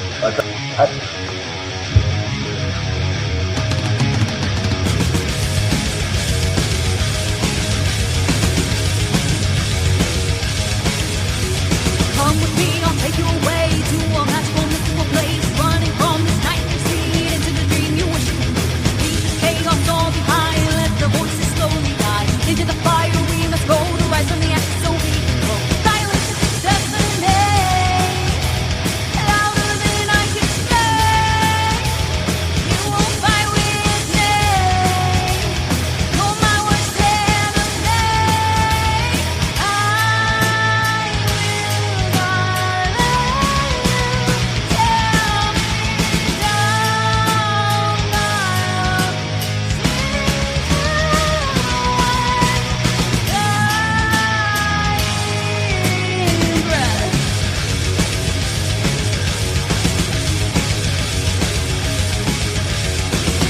Come with me, I'll take you away to a magical, mystical place, running from this nightmare scene into the dream you wish you could. Leave this chaos all behind, let the voices slowly die. Into the fire we must go to rise from the ashes so we can grow. Silence is deafening, louder than I can say. You won't fight with me, you're my worst enemy.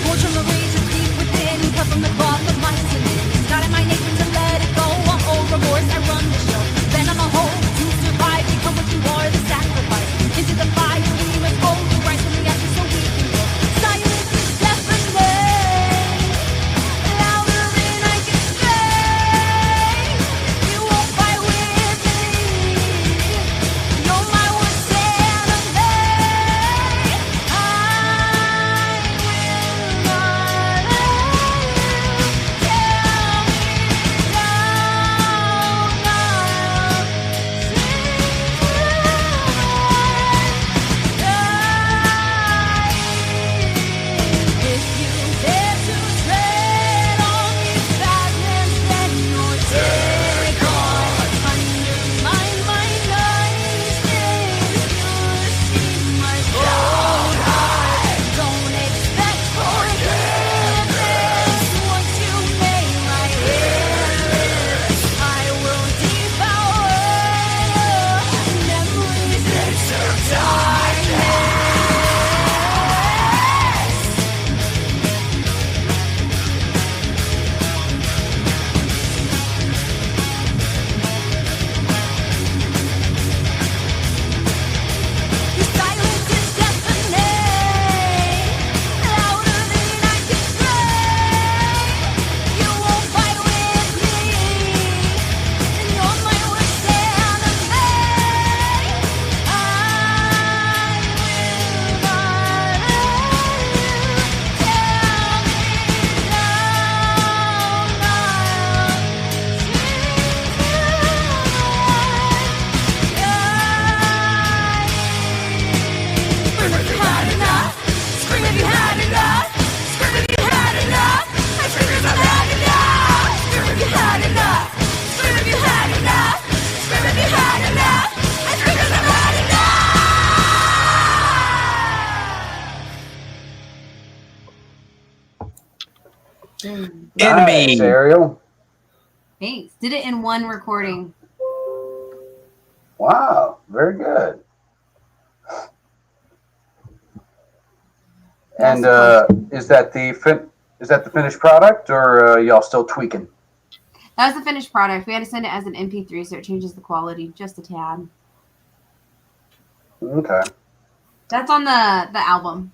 Fortune the razor deep within, cut from the cloth of my sin. Not in my nature to let it go. I'm old remorse, I run the show. Then I'm a whole to survive. Become what you are, the sacrifice. Into the fire we must go to rise from the ashes so we can go. Silence is deafening, louder than I can say. You won't fight with me, you're my worst enemy. If you dare to tread on these fragments, then you're dead gone. Undermine my nice things, you'll see my cold heart. Don't expect forgiveness once you make my enemies. I will devour memories into darkness. Your silence is deafening, louder than I can say. You won't fight with me, and you're my worst enemy. I will not let you tear me down. Scream if you had enough. Scream if you had enough. Scream if you had enough. I scream if I've had enough. Scream if you had enough. Scream if you had enough. Scream if you had enough. I scream if I've had enough. Enemy. Nice, Ariel. Thanks. Did it in one recording. Wow, very good. And is that the finished product, or y'all still tweaking? That was the finished product. We had to send it as an MP3, so it changes the quality just a tad. Okay. That's on the album.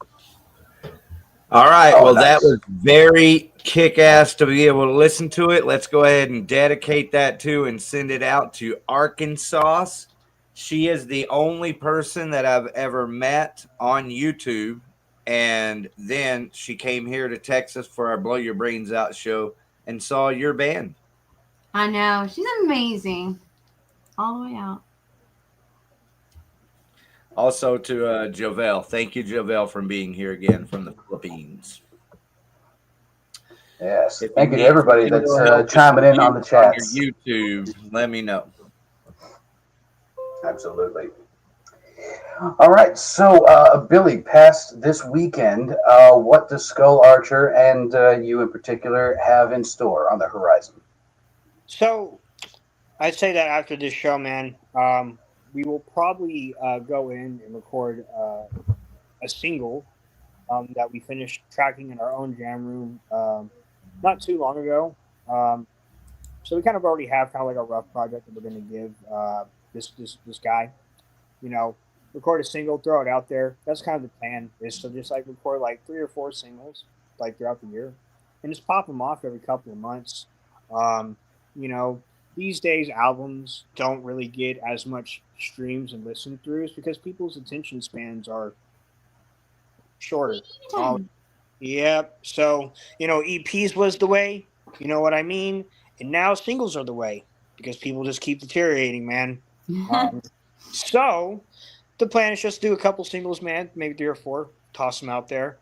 All right. Oh, Well, nice. that was very kick-ass to be able to listen to it. Let's go ahead and dedicate that to and send it out to Arkansas. She is the only person that I've ever met on YouTube And then she came here to Texas for our Blow Your Brains Out show and saw your band. I know. She's amazing. All the way out. Also to Jovel. Thank you, Jovel, for being here again from the Philippines. Yes. If Thank you to need everybody some that's help with chiming in on the chats. your YouTube, let me know. Absolutely. All right. So, Billy, past this weekend, what does Skull Archer and you in particular have in store on the horizon? So I'd say that after this show, man, we will probably go in and record a single that we finished tracking in our own jam room not too long ago. So we kind of already have kind of like a rough project that we're going to give this guy. You know, record a single, throw it out there. That's kind of the plan. Is to just like record like 3 or 4 singles like throughout the year, and just pop them off every couple of months. You know, these days albums don't really get as much streams and listen throughs because people's attention spans are shorter. Yep. So, you know, EPs was the way, you know what I mean? And now singles are the way because people just keep deteriorating, man. So the plan is just do a couple singles, man, maybe 3 or 4, toss them out there.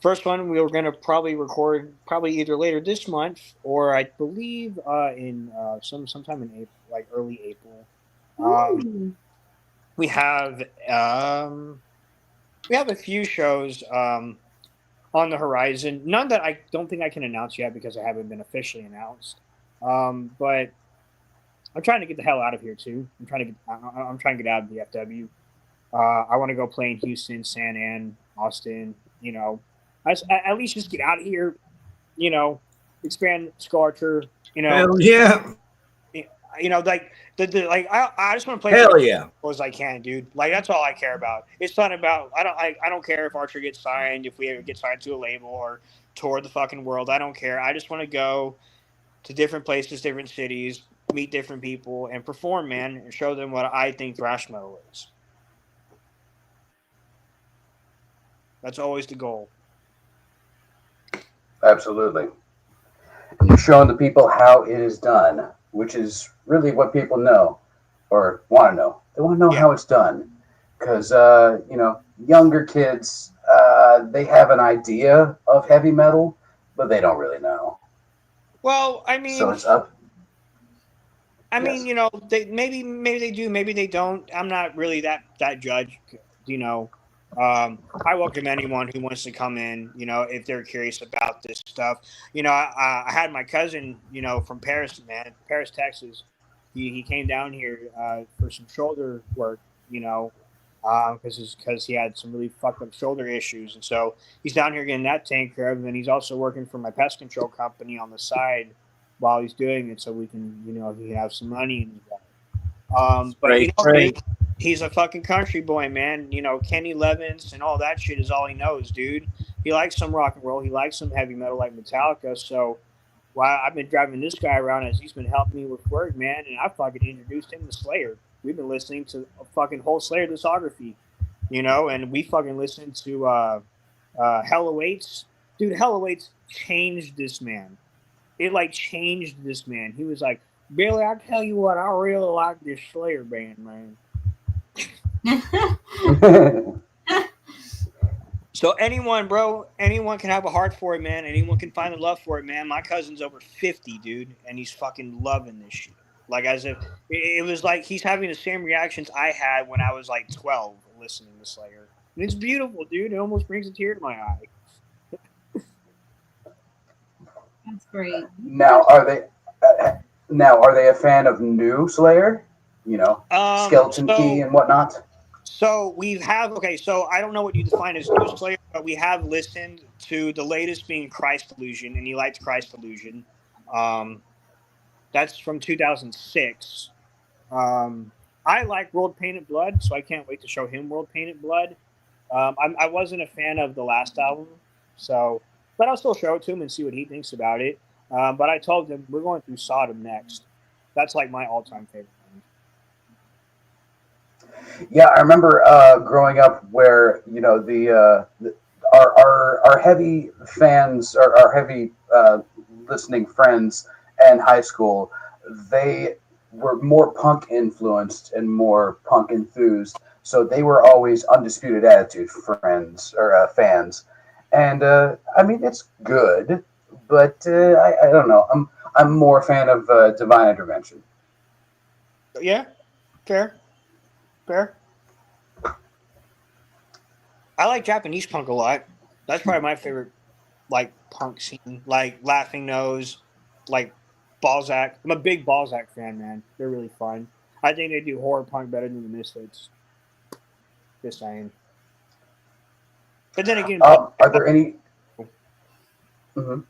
First one we were going to probably record probably either later this month or I believe in sometime in April, like early April. We have a few shows on the horizon. None that I don't think I can announce yet because I haven't been officially announced. But I'm trying to get the hell out of here too. I'm trying to get out of the FW. I want to go play in Houston, San Ann, Austin. You know, at least just get out of here. You know, expand Skull Archer. You know, Hell yeah. You know, like I just want to play Hell yeah as I can, dude. Like that's all I care about. It's not about I don't care if Archer gets signed, if we ever get signed to a label or tour the fucking world. I don't care. I just want to go to different places, different cities, meet different people, and perform, man, and show them what I think thrash metal is. That's always the goal. Absolutely. And you're showing the people how it is done, which is really what people know or want to know. They want to know how it's done because, you know, younger kids, they have an idea of heavy metal, but they don't really know. Well, I mean, so it's up. I mean, you know, maybe they do, maybe they don't. I'm not really that judge, you know. I welcome anyone who wants to come in, you know, if they're curious about this stuff. You know, I had my cousin, you know, from Paris, Texas. He came down here for some shoulder work, you know, because he had some really fucked up shoulder issues, and so he's down here getting that taken care of. And then he's also working for my pest control company on the side while he's doing it, so we can, you know, he can have some money in his wallet. But you know, he's a fucking country boy, man. You know, Kenny Levins and all that shit is all he knows, dude. He likes some rock and roll. He likes some heavy metal like Metallica. So, I've been driving this guy around as he's been helping me with work, man. And I fucking introduced him to Slayer. We've been listening to a fucking whole Slayer discography, you know, and we fucking listened to Hell Awaits. Dude, Hell Awaits changed this man. It, like, changed this man. He was like, Billy, I tell you what, I really like this Slayer band, man. So anyone can have a heart for it, man. Anyone can find a love for it, man. My cousin's over 50, dude, and he's fucking loving this shit. Like, as if it was like he's having the same reactions I had when I was like 12 listening to Slayer. And it's beautiful, dude. It almost brings a tear to my eye. That's great. Now, are they a fan of new Slayer? You know, Skeleton Key and whatnot. So so I don't know what you define as new Slayer, but we have listened to the latest being Christ Illusion, and he liked Christ Illusion. That's from 2006. I like World Painted Blood, so I can't wait to show him World Painted Blood. I wasn't a fan of the last album, but I'll still show it to him and see what he thinks about it. But I told him we're going through Sodom next. That's like my all-time favorite. Yeah, I remember growing up where our heavy fans or our heavy listening friends in high school, they were more punk influenced and more punk enthused. So they were always Undisputed Attitude friends or fans, and I mean it's good, but I don't know. I'm more a fan of Divine Intervention. Yeah, fair, fair. I like Japanese punk a lot. That's probably my favorite, like punk scene. Like Laughing Nose, like Balzac. I'm a big Balzac fan, man. They're really fun. I think they do horror punk better than the Misfits. Just saying. But then again, Are there any? Mhm.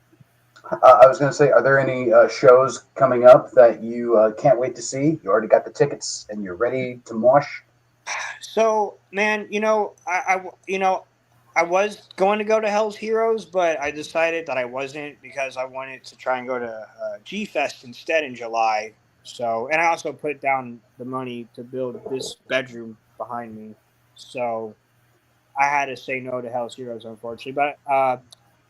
I was going to say, are there any shows coming up that you can't wait to see? You already got the tickets and you're ready to mosh. so man, I was going to go to Hell's Heroes, but I decided that I wasn't because I wanted to try and go to G Fest instead in July. So, and I also put down the money to build this bedroom behind me. So I had to say no to Hell's Heroes, unfortunately. But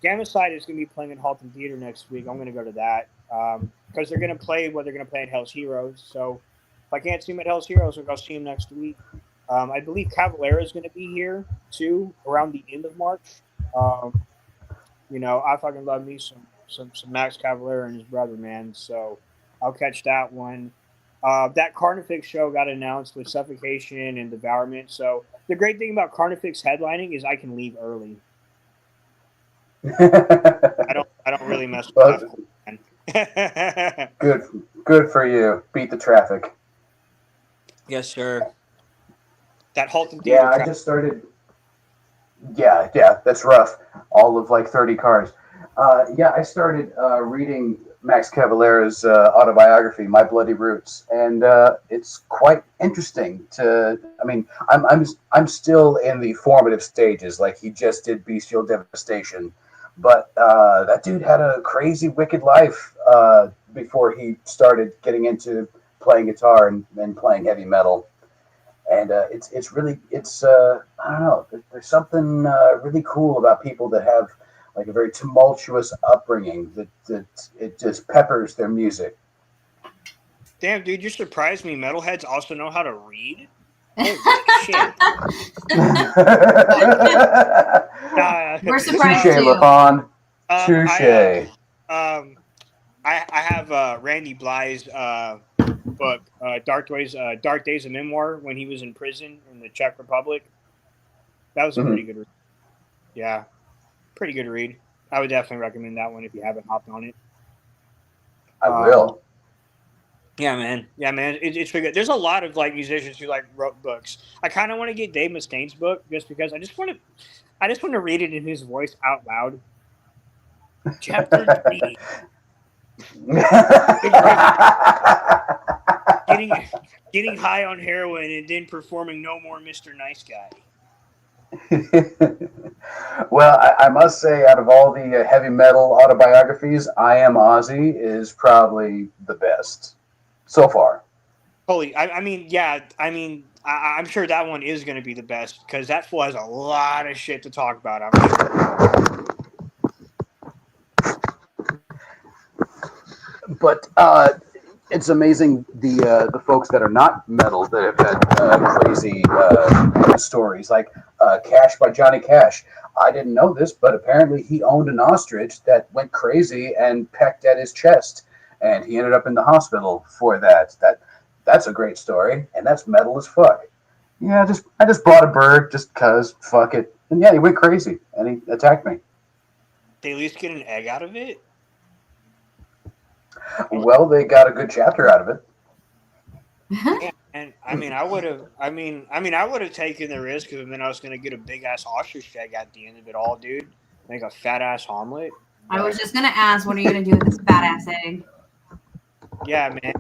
Gamacide is going to be playing in Halton Theater next week. I'm going to go to that because they're going to play what they're going to play at Hell's Heroes. So if I can't see them at Hell's Heroes, I'll go see them next week. I believe Cavalera is going to be here too around the end of March. Um, I fucking love me some Max Cavalera and his brother, man. So I'll catch that one. That Carnifex show got announced with Suffocation and Devourment. So the great thing about Carnifex headlining is I can leave early. I don't really mess with Well, that. good for you. Beat the traffic. Yes, sir. That Halton Yeah, Theater. I just started. Yeah, that's rough. All of like 30 cars. Yeah, I started reading Max Cavalera's autobiography, My Bloody Roots, and it's quite interesting. I mean, I'm still in the formative stages. Like he just did Bestial Devastation, but that dude had a crazy, wicked life before he started getting into playing guitar and playing heavy metal. And it's really I don't know. There's something really cool about people that have like a very tumultuous upbringing that it just peppers their music. Damn, dude, you surprised me. Metalheads also know how to read. Holy shit! We're surprised Touche, too. LaFond. I, Touche. I have Randy Bly's book, Dark Days, a memoir when he was in prison in the Czech Republic. That was a pretty good read. Yeah, pretty good read. I would definitely recommend that one if you haven't hopped on it. I will. Yeah, man. It's pretty good. There's a lot of like musicians who like wrote books. I kind of want to get Dave Mustaine's book just because I just want to read it in his voice out loud. Chapter 3. Getting high on heroin and then performing No More Mr. Nice Guy. Well, I must say, out of all the heavy metal autobiographies, I Am Ozzy is probably the best so far. Holy, I'm sure that one is going to be the best because that fool has a lot of shit to talk about, I'm sure. But it's amazing the folks that are not metal that have had crazy stories, like Cash by Johnny Cash. I didn't know this, but apparently he owned an ostrich that went crazy and pecked at his chest, and he ended up in the hospital for that. That's a great story, and that's metal as fuck. Yeah, I just brought a bird just cause fuck it, and yeah, he went crazy and he attacked me. They at least get an egg out of it. Well, they got a good chapter out of it. Yeah, and I would have taken the risk because then I was going to get a big ass ostrich egg at the end of it all, dude. Make a fat ass omelet. I was just gonna ask, what are you gonna do with this fat ass egg? Yeah, man.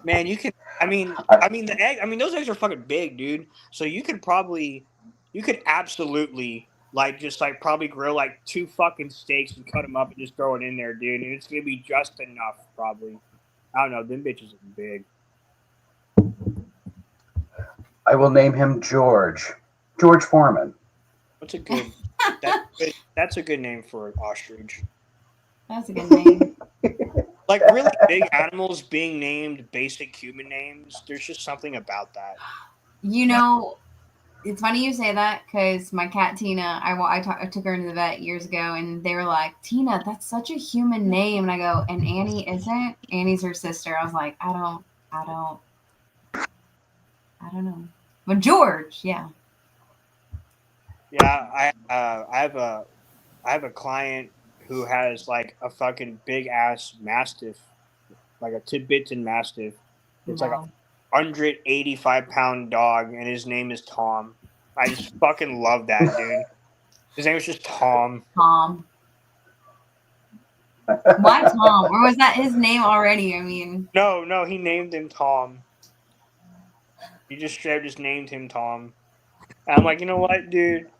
Man, you can. The egg. Those eggs are fucking big, dude. So you could absolutely probably grill like 2 fucking steaks and cut them up and just throw it in there, dude. And it's gonna be just enough, probably. I don't know. Them bitches are big. I will name him George. George Foreman. That's a good. That's a good name for an ostrich. That's a good name. Like really big animals being named basic human names. There's just something about that. You know, it's funny you say that because my cat Tina, I took her into the vet years ago, and they were like, "Tina, that's such a human name," and I go, "And Annie isn't. Annie's her sister." I was like, I don't know. But George, yeah. Yeah, I have a client who has like a fucking big ass mastiff, like a Tibetan mastiff. It's like a 185-pound dog, and his name is Tom. I just fucking love that dude. His name was just Tom. Tom. Why Tom? Or was that his name already? I mean, No, he named him Tom. He just straight up just named him Tom. And I'm like, you know what, dude?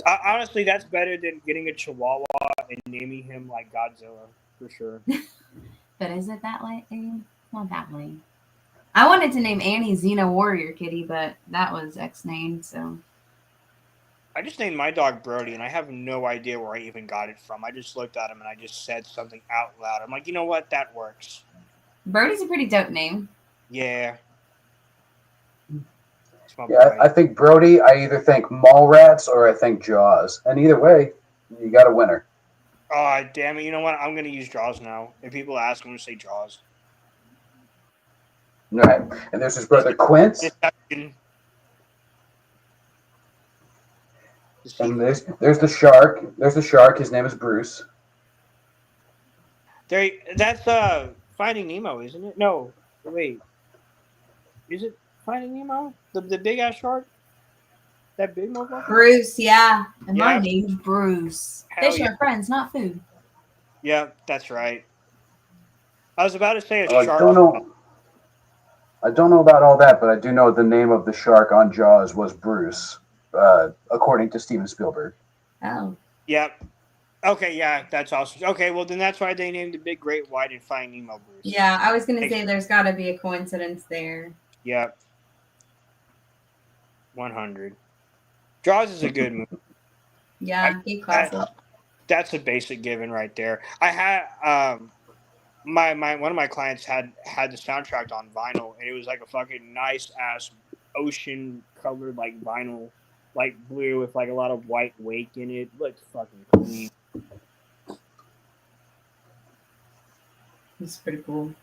Honestly, that's better than getting a Chihuahua and naming him like Godzilla for sure. but is it that lame? Not that lame. I wanted to name Annie Xena Warrior Kitty, but that was X-named, so. I just named my dog Brody, and I have no idea where I even got it from. I just looked at him and I just said something out loud. I'm like, you know what? That works. Brody's a pretty dope name. Yeah. Yeah, I think Brody, I either think Mallrats or I think Jaws. And either way, you got a winner. Oh, damn it. You know what? I'm going to use Jaws now. If people ask, I'm going to say Jaws. All right. And there's his brother Quint. And there's the shark. There's the shark. His name is Bruce. That's Finding Nemo, isn't it? No. Wait. Is it Finding Nemo? The big ass shark? That big motherfucker? Bruce, yeah. And my name's Bruce. Fish are friends, not food. Yeah, that's right. I was about to say a I shark. I don't know about all that, but I do know the name of the shark on Jaws was Bruce, according to Steven Spielberg. Oh. Yep. Okay, yeah, that's awesome. Okay, well then that's why they named the big great white and Finding Nemo Bruce. Yeah, I was gonna say there's got to be a coincidence there. Yep. 100. Jaws is a good movie. Yeah, classic. That's a basic given right there. I had my one of my clients had the soundtrack on vinyl, and it was like a fucking nice ass ocean colored like vinyl, like blue with like a lot of white wake in it. Looks fucking clean. It's pretty cool.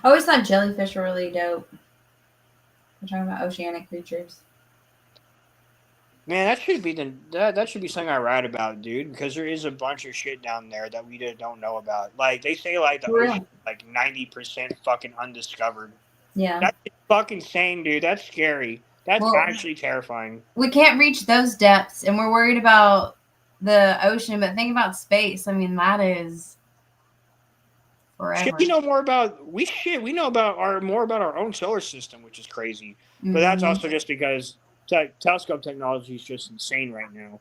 I always thought jellyfish were really dope. We're talking about oceanic creatures. Man, that should be something I write about, dude. Because there is a bunch of shit down there that we don't know about. Like they say, like the ocean, like 90% fucking undiscovered. Yeah, that's fucking insane, dude. That's scary. That's actually terrifying. We can't reach those depths, and we're worried about the ocean. But think about space. I mean, that is forever. Shit, we know more about we know about more about our own solar system, which is crazy. Mm-hmm. But that's also just because telescope technology is just insane right now.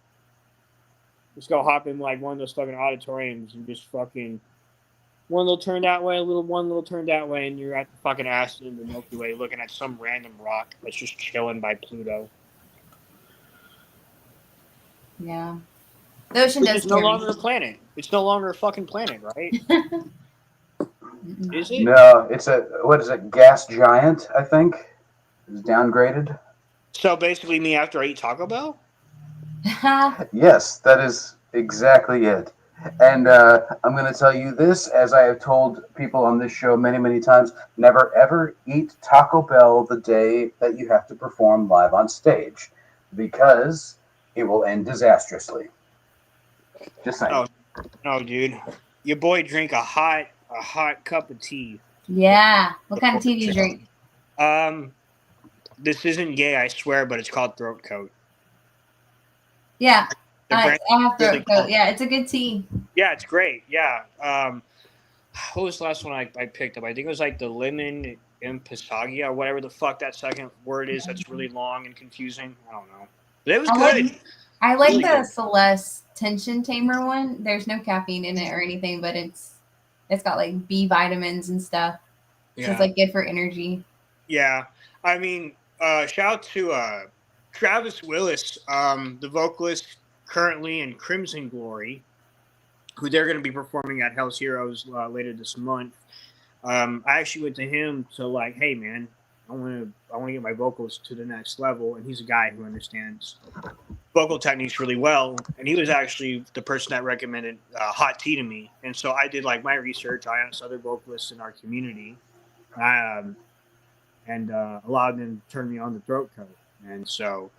Just go hop in like one of those fucking auditoriums and just fucking one little turn that way, one little turn that way, and you're at the fucking ass in the Milky Way looking at some random rock that's just chilling by Pluto. Yeah. The ocean does. It's no longer a planet. It's no longer a fucking planet, right? Is it? No, it's what is it? Gas giant, I think. It's downgraded. So basically, me after I eat Taco Bell? Yes, that is exactly it. And I'm going to tell you this, as I have told people on this show many, many times, never ever eat Taco Bell the day that you have to perform live on stage, because it will end disastrously. Just saying. No, dude. Your boy drink a hot cup of tea. Yeah. What kind of tea do you drink? This isn't gay, I swear, but it's called Throat Coat. Yeah. I have Throat Coat. Yeah, it's a good tea. Yeah, it's great. Yeah. What was the last one I picked up? I think it was like the lemon impasagia or whatever the fuck that second word is. That's really long and confusing. I don't know. But it was good. I like really the Celeste Tension Tamer one. There's no caffeine in it or anything, but it's got like B vitamins and stuff. So it's like good for energy. Yeah. I mean, shout out to Travis Willis, the vocalist currently in Crimson Glory, who they're going to be performing at Hell's Heroes later this month. I actually went to him to like, hey man, I want to get my vocals to the next level, and he's a guy who understands vocal techniques really well, and he was actually the person that recommended Hot Tea to me, and so I did like my research. I asked other vocalists in our community, and a lot of them turned me on the throat coat, and so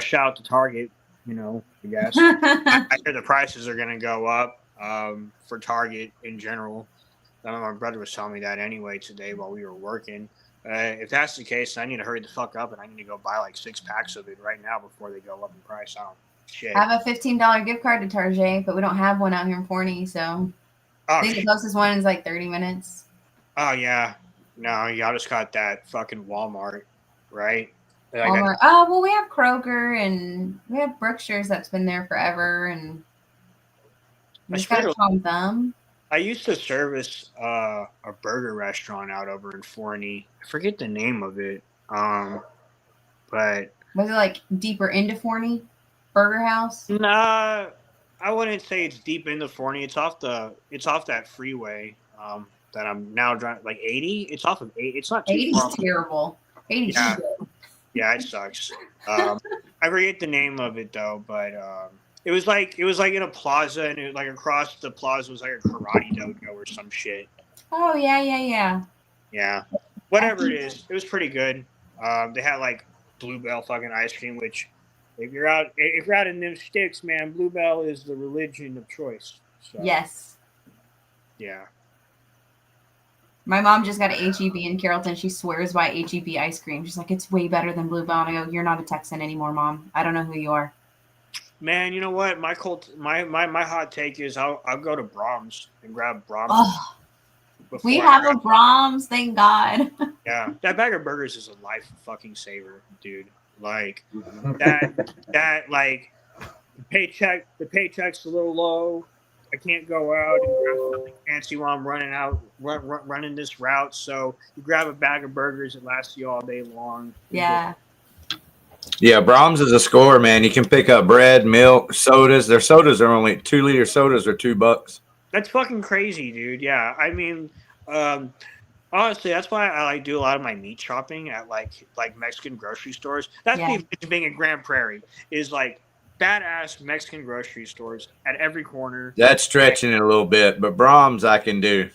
shout out to Target. I guess I hear the prices are going to go up for Target in general. My brother was telling me that anyway today while we were working. If that's the case, I need to hurry the fuck up and I need to go buy like 6 packs of it right now before they go up in price. Shit. I have a $15 gift card to Target, but we don't have one out here in Forney, so I think the closest one is like 30 minutes. Oh yeah, no, y'all just got that fucking Walmart, right? Walmart. Well, we have Kroger and we have Brookshire's that's been there forever, and we just got a Tom Thumb. I used to service a burger restaurant out over in Forney. I forget the name of it. But was it like deeper into Forney? Burger House? Nah, I wouldn't say it's deep into Forney. It's off that freeway. That I'm now driving like 80. It's off of 8. It's not too 80's far. terrible. 80's Yeah. good. Yeah, it sucks. I forget the name of it though, but it was like in a plaza, and it was like across the plaza was like a karate dojo or some shit. Oh yeah. Yeah, whatever it is, it was pretty good. They had like Bluebell fucking ice cream, which if you're out in them sticks, man, Bluebell is the religion of choice. So, yes. Yeah. My mom just got an HEB in Carrollton. She swears by HEB ice cream. She's like, it's way better than Bluebell. And I go, you're not a Texan anymore, Mom. I don't know who you are. Man, you know what? My hot take is I'll go to Brahms and grab Brahms. Oh, we have a Brahms, thank God. Yeah, that bag of burgers is a life fucking saver, dude. Like that like the paycheck's a little low. I can't go out and grab something fancy while I'm running this route. So you grab a bag of burgers, it lasts you all day long. Yeah. Yeah, Brahms is a score, man. You can pick up bread, milk, sodas. Their sodas are only 2-liter sodas are $2. That's fucking crazy, dude. Yeah, I mean, honestly, that's why I like do a lot of my meat shopping at like Mexican grocery stores. That's me being in Grand Prairie is like badass Mexican grocery stores at every corner. That's stretching it a little bit, but Brahms I can do.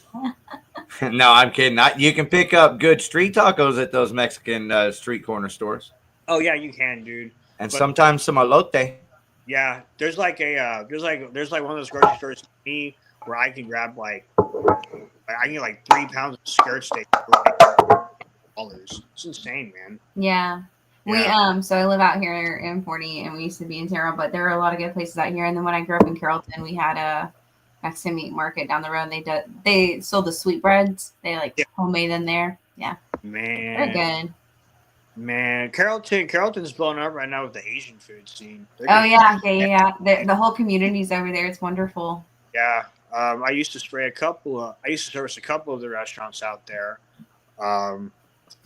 No, I'm kidding. You can pick up good street tacos at those Mexican street corner stores. Oh yeah, you can, dude. And sometimes some elote. Yeah, there's like there's like one of those grocery stores to me where I can grab I can get like 3 pounds of skirt steak for like $8. It's insane, man. Yeah. We so I live out here in Forney, and we used to be in Terrell, but there are a lot of good places out here. And then when I grew up in Carrollton, we had a Mexican meat market down the road. They sold the sweetbreads. They homemade them there. Yeah, man, they're good. Man, Carrollton's blown up right now with the Asian food scene. Yeah. The whole community's over there. It's wonderful. Yeah, I used to service a couple of the restaurants out there. I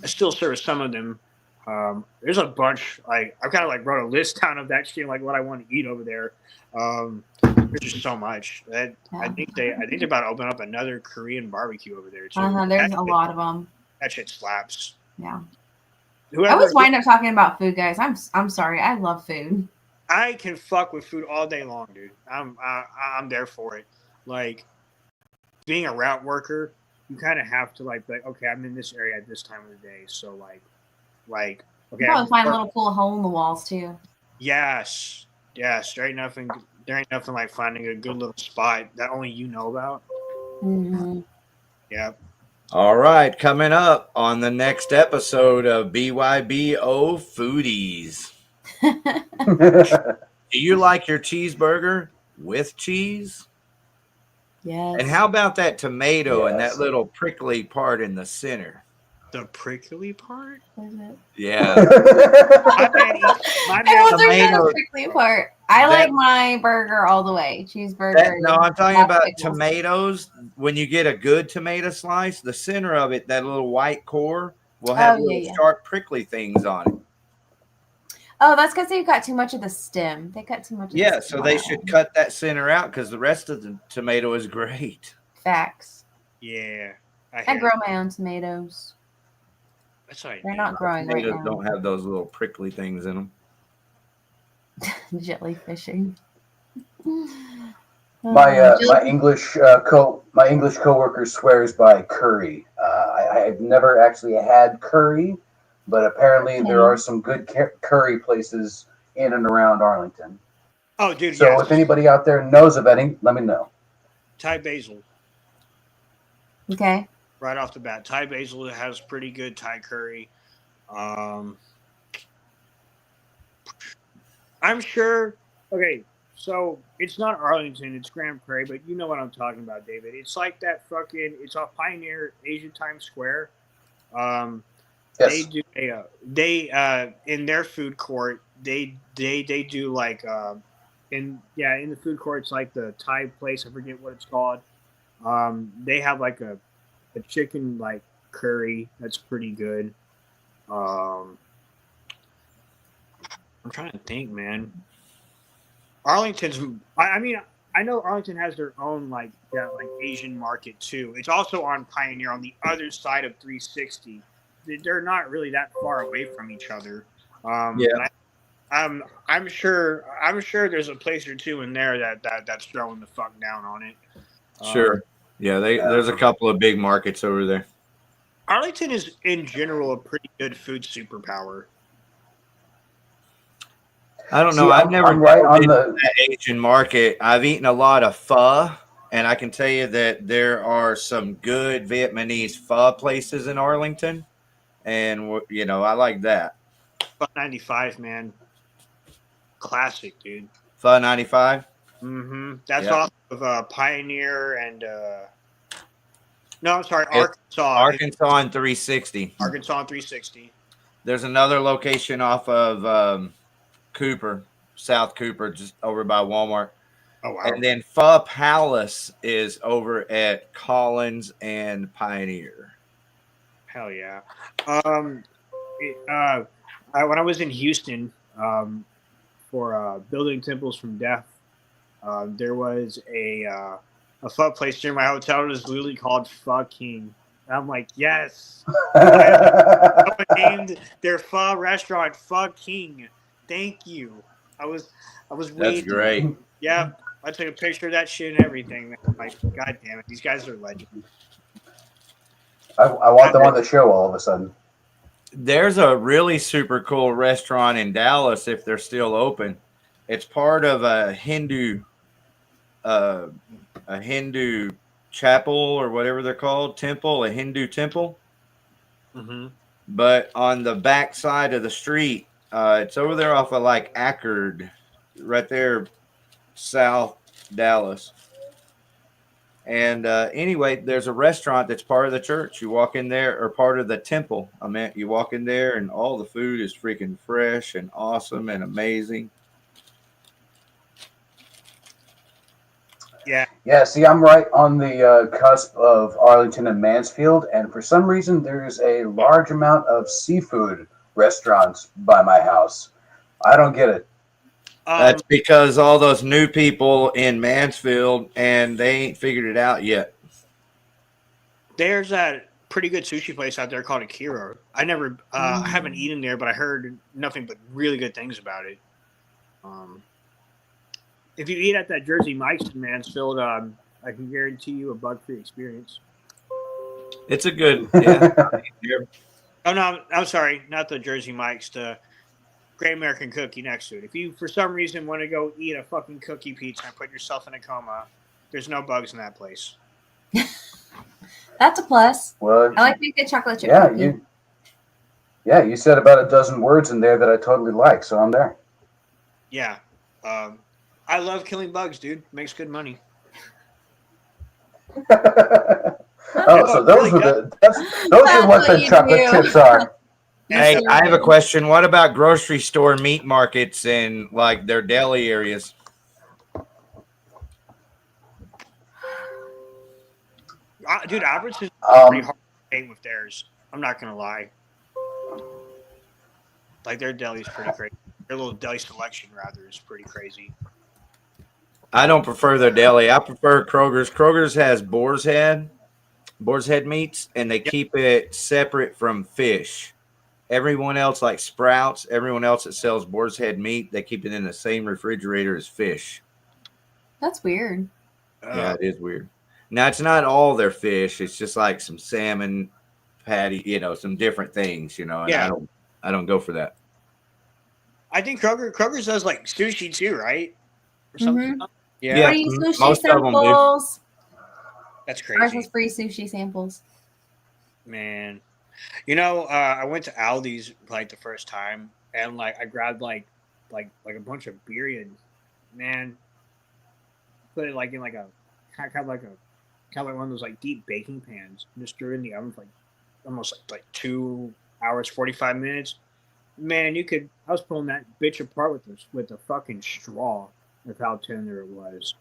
still service some of them. There's a bunch. Like I've kind of like wrote a list down of that shit, like what I want to eat over there. There's just so much. I think they're about to open up another Korean barbecue over there too. There's a lot of them. That shit slaps. Yeah. I always wind up talking about food, guys. I'm sorry. I love food. I can fuck with food all day long, dude. I'm there for it. Like being a route worker, you kind of have to like okay, I'm in this area at this time of the day, so like okay. You probably find a little cool hole in the walls too. Yes. Straight nothing. There ain't nothing like finding a good little spot that only you know about. Mm-hmm. Yep. All right, coming up on the next episode of BYBO Foodies. Do you like your cheeseburger with cheese? Yes. And how about that tomato and that little prickly part in the center? The prickly part? Yeah. I don't think the prickly part. I like my burger all the way. Cheeseburger. No, I'm talking about tomatoes. When you get a good tomato slice, the center of it, that little white core, will have Oh, little yeah. sharp, prickly things on it. Oh, that's because they cut too much of the stem. They cut too much of Yeah, the stem. so they should cut that center out because the rest of the tomato is great. Facts. Yeah. I grow my own tomatoes. That's what I They're do. not growing right Tomatoes now. don't have those little prickly things in them. Jellyfishing. My English coworker swears by curry. I've never actually had curry, but apparently there are some good curry places in and around Arlington. Oh, dude, So yes. if anybody out there knows of any, let me know. Thai basil. Okay. Right off the bat, Thai basil has pretty good Thai curry. I'm sure. Okay, so it's not Arlington, it's Grand Prairie, but you know what I'm talking about, David. It's like that fucking. It's off Pioneer, Asia Times Square. Yes. They do in their food court. They do like in the food court. It's like the Thai place. I forget what it's called. They have like a chicken like curry that's pretty good. I'm trying to think, man. Arlington's. I mean, I know Arlington has their own like Asian market too. It's also on Pioneer on the other side of 360. They're not really that far away from each other. Yeah. I'm sure there's a place or two in there that's throwing the fuck down on it. Sure. Yeah, there's a couple of big markets over there. Arlington is in general a pretty good food superpower. I don't know. I've never been to that Asian market. I've eaten a lot of pho, and I can tell you that there are some good Vietnamese pho places in Arlington, and you know I like that. Pho 95, man, classic, dude. Pho 95. That's off of Pioneer and no, I'm sorry, Arkansas. Arkansas and 360. Arkansas and 360. There's another location off of Cooper, South Cooper, just over by Walmart. Oh wow! And then Pho Palace is over at Collins and Pioneer. Hell yeah! When I was in Houston for building temples from death, there was a pho place near my hotel. It was literally called Pho King. And I'm like, yes. Someone named their pho restaurant Pho King. Thank you. I was waiting. That's great. Yeah, I took a picture of that shit and everything. Man. I'm like, God damn it, these guys are legends. I want them on the show all of a sudden. There's a really super cool restaurant in Dallas if they're still open. It's part of a Hindu chapel or whatever they're called, temple, a Hindu temple. But on the back side of the street, it's over there off of like Ackerd, right there, South Dallas. And anyway, there's a restaurant that's part of the church. You walk in there, or part of the temple. I mean, you walk in there, and all the food is freaking fresh and awesome and amazing. Yeah. Yeah, see, I'm right on the cusp of Arlington and Mansfield, and for some reason, there's a large amount of seafood restaurants by my house. I don't get it. That's because all those new people in Mansfield, and they ain't figured it out yet. There's that pretty good sushi place out there called Akira. I never, I haven't eaten there, but I heard nothing but really good things about it. If you eat at that Jersey Mike's in Mansfield, I can guarantee you a bug-free experience. It's a good, yeah. Oh no, I'm sorry, not the Jersey Mike's, the Great American Cookie next to it. If you, for some reason, want to go eat a fucking cookie pizza and put yourself in a coma, there's no bugs in that place. That's a plus. Well, I like to get chocolate chip yeah, cookie. you said about a dozen words in there that I totally like, so I'm there. Yeah. I love killing bugs, dude. Makes good money. So those are what the chocolate chips are. Hey, I have a question. What about grocery store meat markets and like their deli areas? Dude, Albertsons is pretty hard to pay with theirs. I'm not gonna lie. Like their deli's pretty crazy. Their little deli selection, rather, is pretty crazy. I don't prefer their deli. I prefer Kroger's. Kroger's has boar's head meats, and they Yep. keep it separate from fish. Everyone else, like Sprouts, everyone else that sells boar's head meat, they keep it in the same refrigerator as fish. That's weird. Yeah, it is weird. Now, it's not all their fish. It's just like some salmon patty, some different things, and Yeah. I don't go for that. I think Kroger's does like sushi too, right? Or something. Yeah. Free sushi most of them do. samples. That's Ours crazy, has free sushi samples. man. I went to Aldi's like the first time, and like I grabbed like a bunch of birria, man. Put it like in like a kind of like one of those like deep baking pans. And just threw it in the oven for like almost like 2 hours 45 minutes. Man, I was pulling that bitch apart with a fucking straw with how tender it was.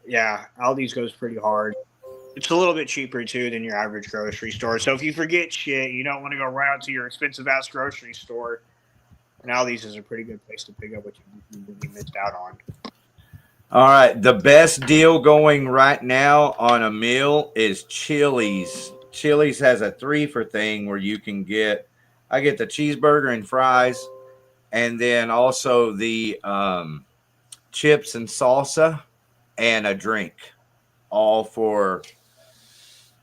Yeah, Aldi's goes pretty hard. It's a little bit cheaper too than your average grocery store. So if you forget shit, you don't want to go right out to your expensive ass grocery store. And Aldi's is a pretty good place to pick up what you really missed out on. All right. The best deal going right now on a meal is Chili's. Chili's has a 3-for thing where you can I get the cheeseburger and fries, and then also the chips and salsa and a drink, all for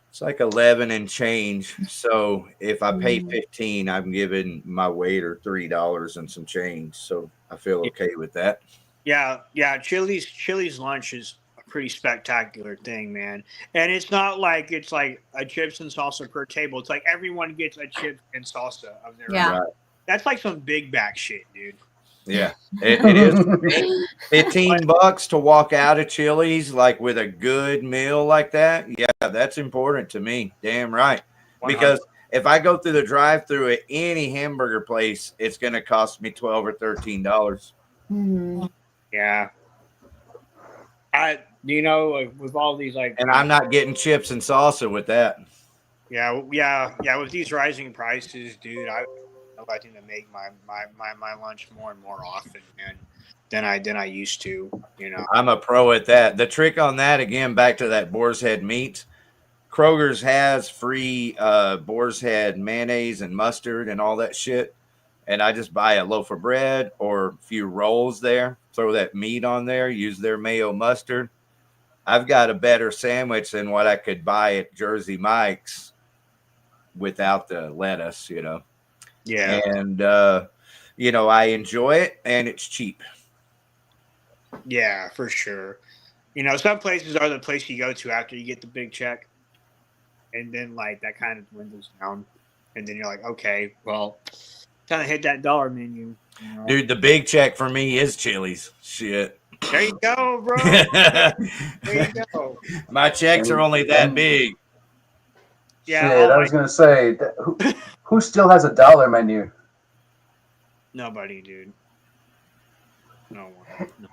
it's like 11 and change. So if I pay 15, I'm giving my waiter $3 and some change. So I feel okay with that. Yeah. Chili's lunch is a pretty spectacular thing, man. And it's not like it's like a chips and salsa per table. It's like everyone gets a chip and salsa of their Yeah. own. That's like some big back shit, dude. Yeah, it is. $15 to walk out of Chili's like with a good meal like that. Yeah, that's important to me. Damn right. 100. Because if I go through the drive-through at any hamburger place, it's going to cost me $12 or $13. Mm-hmm. Yeah. With all these like, and I'm not getting chips and salsa with that. Yeah. With these rising prices, dude, I think to make my lunch more and more often, man, than I used to. I'm a pro at that. The trick on that, again, back to that boar's head meat. Kroger's has free boar's head mayonnaise and mustard and all that shit. And I just buy a loaf of bread or a few rolls there, throw that meat on there, use their mayo mustard. I've got a better sandwich than what I could buy at Jersey Mike's without the lettuce, Yeah. And, I enjoy it, and it's cheap. Yeah, for sure. Some places are the place you go to after you get the big check. And then, like, that kind of dwindles down. And then you're like, okay, well, kind of hit that dollar menu. Dude, the big check for me is Chili's. Shit. There you go, bro. There you go. My checks are only that big. Yeah. Shit, I was going to say, who still has a dollar menu? Nobody, dude. No one. No.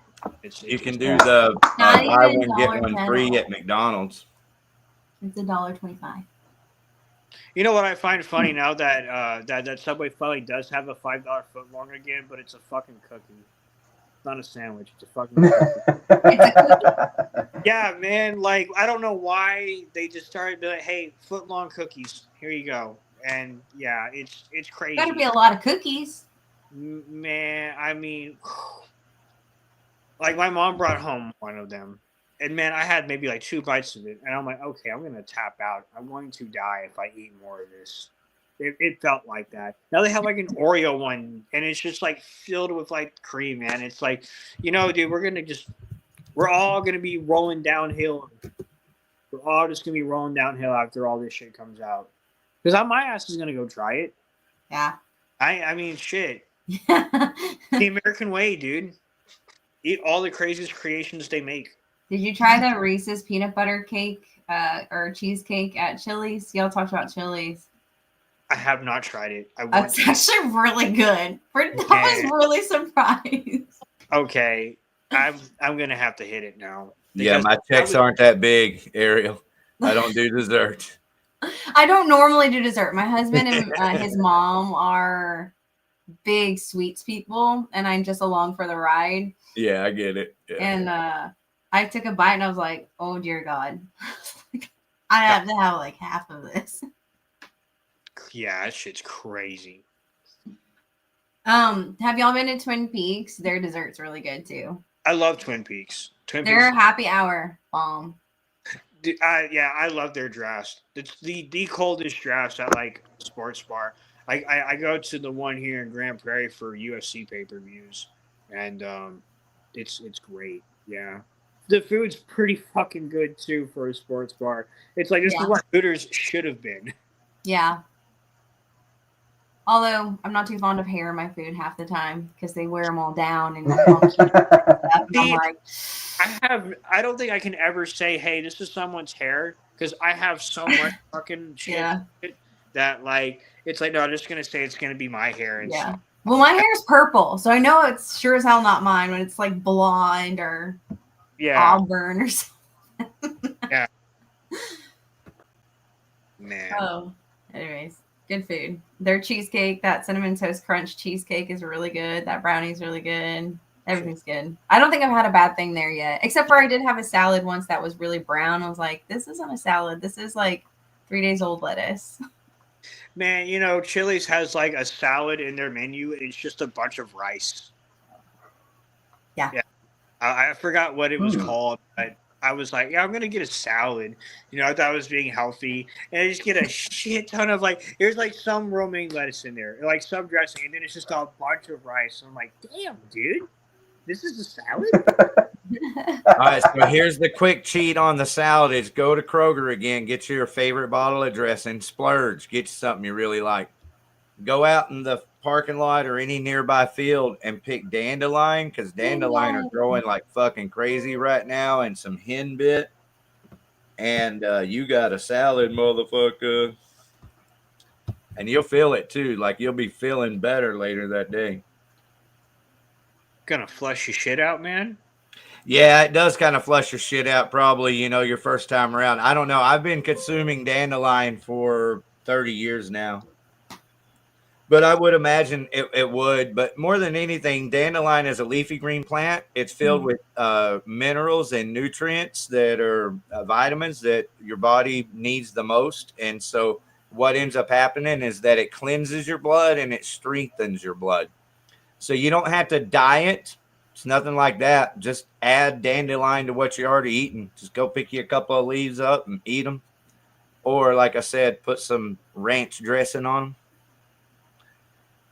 You can do the Not buy even one, get one $1.10. free at McDonald's. It's $1.25. You know what I find funny now that Subway finally does have a $5 footlong again, but it's a fucking cookie. It's not a sandwich. It's a fucking cookie. It's a cookie. Yeah, man. Like, I don't know why they just started doing, hey, footlong cookies. Here you go. And yeah, it's crazy. Gotta be a lot of cookies. Man, I mean, like my mom brought home one of them. And man, I had maybe like 2 bites of it. And I'm like, okay, I'm going to tap out. I'm going to die if I eat more of this. It felt like that. Now they have like an Oreo one. And it's just like filled with like cream, man. It's like, dude, we're all going to be rolling downhill. We're all just going to be rolling downhill after all this shit comes out. Because my ass is going to go try it. Yeah. I mean, shit. The American way, dude. Eat all the craziest creations they make. Did you try the Reese's peanut butter cake or cheesecake at Chili's? Y'all talked about Chili's. I have not tried it. That's actually really good. I was really surprised. Okay. I'm gonna have to hit it now. Yeah, my checks aren't that big, Ariel. I don't do dessert. I don't normally do dessert. My husband and his mom are big sweets people, and I'm just along for the ride. Yeah, I get it. Yeah. And I took a bite and I was like, oh dear God. I have to have like half of this. Yeah, that shit's crazy. Have y'all been to Twin Peaks? Their dessert's really good too. I love Twin Peaks. Their happy hour bomb. Yeah, I love their drafts. It's the coldest drafts at like sports bar. I go to the one here in Grand Prairie for UFC pay-per-views, and it's great. Yeah, the food's pretty fucking good too for a sports bar. It's like this is what Hooters should have been. Yeah. Although I'm not too fond of hair in my food half the time because they wear them all down and I'm like, I don't think I can ever say, hey, this is someone's hair, because I have so much fucking shit that like it's like, no, I'm just gonna say it's gonna be my hair. And yeah. Well, my hair is purple, so I know it's sure as hell not mine when it's like blonde or auburn or something. Yeah. Man. Oh, anyways. Good food. Their cheesecake, that cinnamon toast crunch cheesecake is really good. That brownie's really good. Everything's good. I don't think I've had a bad thing there yet. Except for I did have a salad once that was really brown. I was like, this isn't a salad. This is like 3 days old lettuce. Man, you know, Chili's has like a salad in their menu. It's just a bunch of rice. Yeah. I forgot what it was called, but I was like, yeah, I'm going to get a salad. You know, I thought I was being healthy. And I just get a shit ton of like, there's like some romaine lettuce in there, like some dressing. And then it's just a bunch of rice. And I'm like, damn, dude, this is a salad? All right, so here's the quick cheat on the salad is go to Kroger again, get your favorite bottle of dressing, splurge, get you something you really like. Go out in the parking lot or any nearby field and pick dandelion, because dandelion are growing like fucking crazy right now, and some henbit, and you got a salad, motherfucker. And you'll feel it too, like you'll be feeling better later that day. Gonna flush your shit out, man. Yeah, it does kind of flush your shit out, probably, you know, your first time around. I don't know. I've been consuming dandelion for 30 years now. But I would imagine it would. But more than anything, dandelion is a leafy green plant. It's filled with minerals and nutrients that are vitamins that your body needs the most. And so what ends up happening is that it cleanses your blood and it strengthens your blood. So you don't have to diet. It's nothing like that. Just add dandelion to what you're already eating. Just go pick you a couple of leaves up and eat them. Or, like I said, put some ranch dressing on them.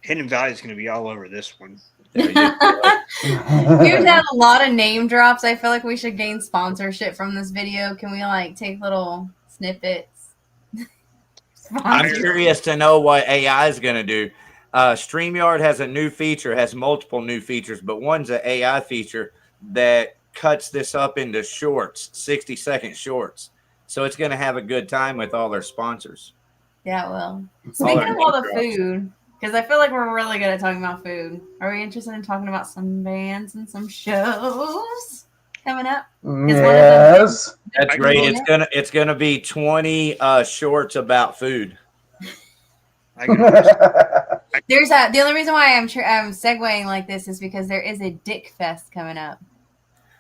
Hidden Valley is going to be all over this one. We've had a lot of name drops. I feel like we should gain sponsorship from this video. Can we like take little snippets? I'm curious to know what AI is going to do. StreamYard has a new feature, has multiple new features, but one's an AI feature that cuts this up into shorts, 60-second shorts. So it's going to have a good time with all their sponsors. Yeah, well. Speaking of all the food, because I feel like we're really good at talking about food. Are we interested in talking about some bands and some shows coming up? Yes. That's great. It's gonna be 20 shorts about food. There's the only reason why I'm segueing like this is because there is a Dick Fest coming up.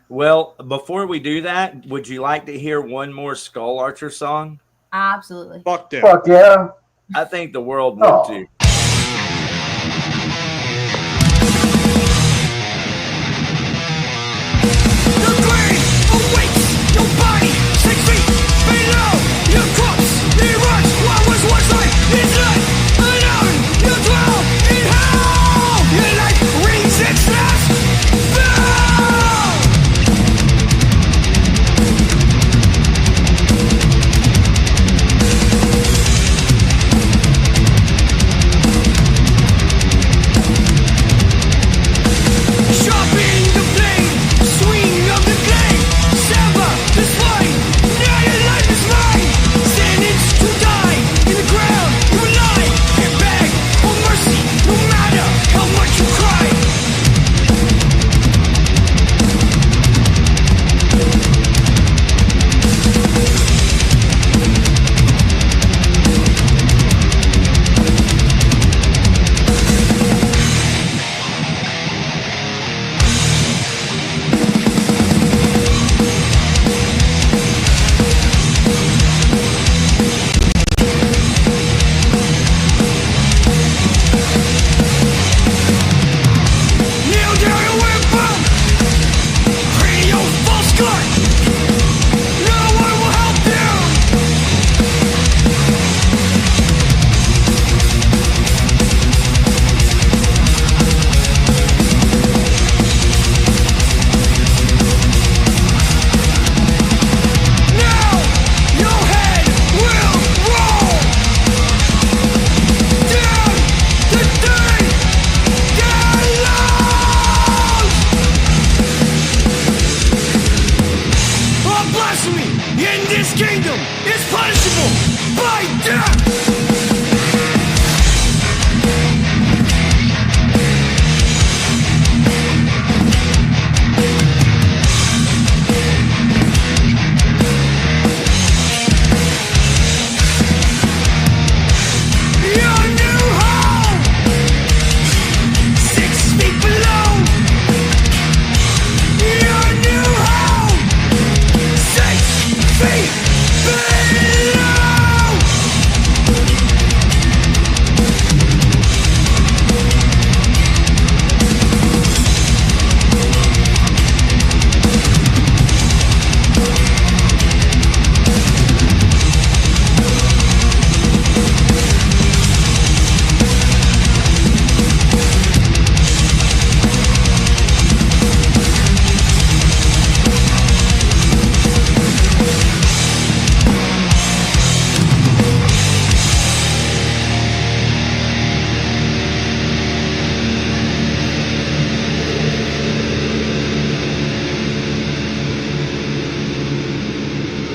Well, before we do that, would you like to hear one more Skull Archer song? Absolutely. Fuck them. Fuck yeah. I think the world would too. is punishable by death. Your new home, 6 feet below. Your new home, 6 feet below.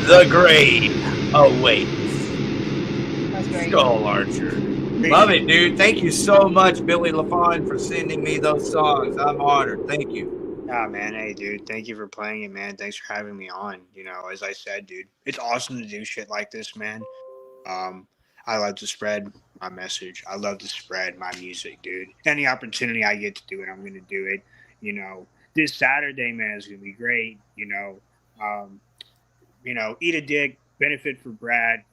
The grave awaits. That's great. Skull Archer. Love it, dude. Thank you so much, Billy LaFond, for sending me those songs. I'm honored. Thank you. Ah, man, hey, dude, thank you for playing it, man. Thanks for having me on. You know, as I said, dude, it's awesome to do shit like this, man. I love to spread my message. I love to spread my music, dude. Any opportunity I get to do it, I'm going to do it. You know, this Saturday, man, is going to be great. You know, eat a dick, benefit for Brad.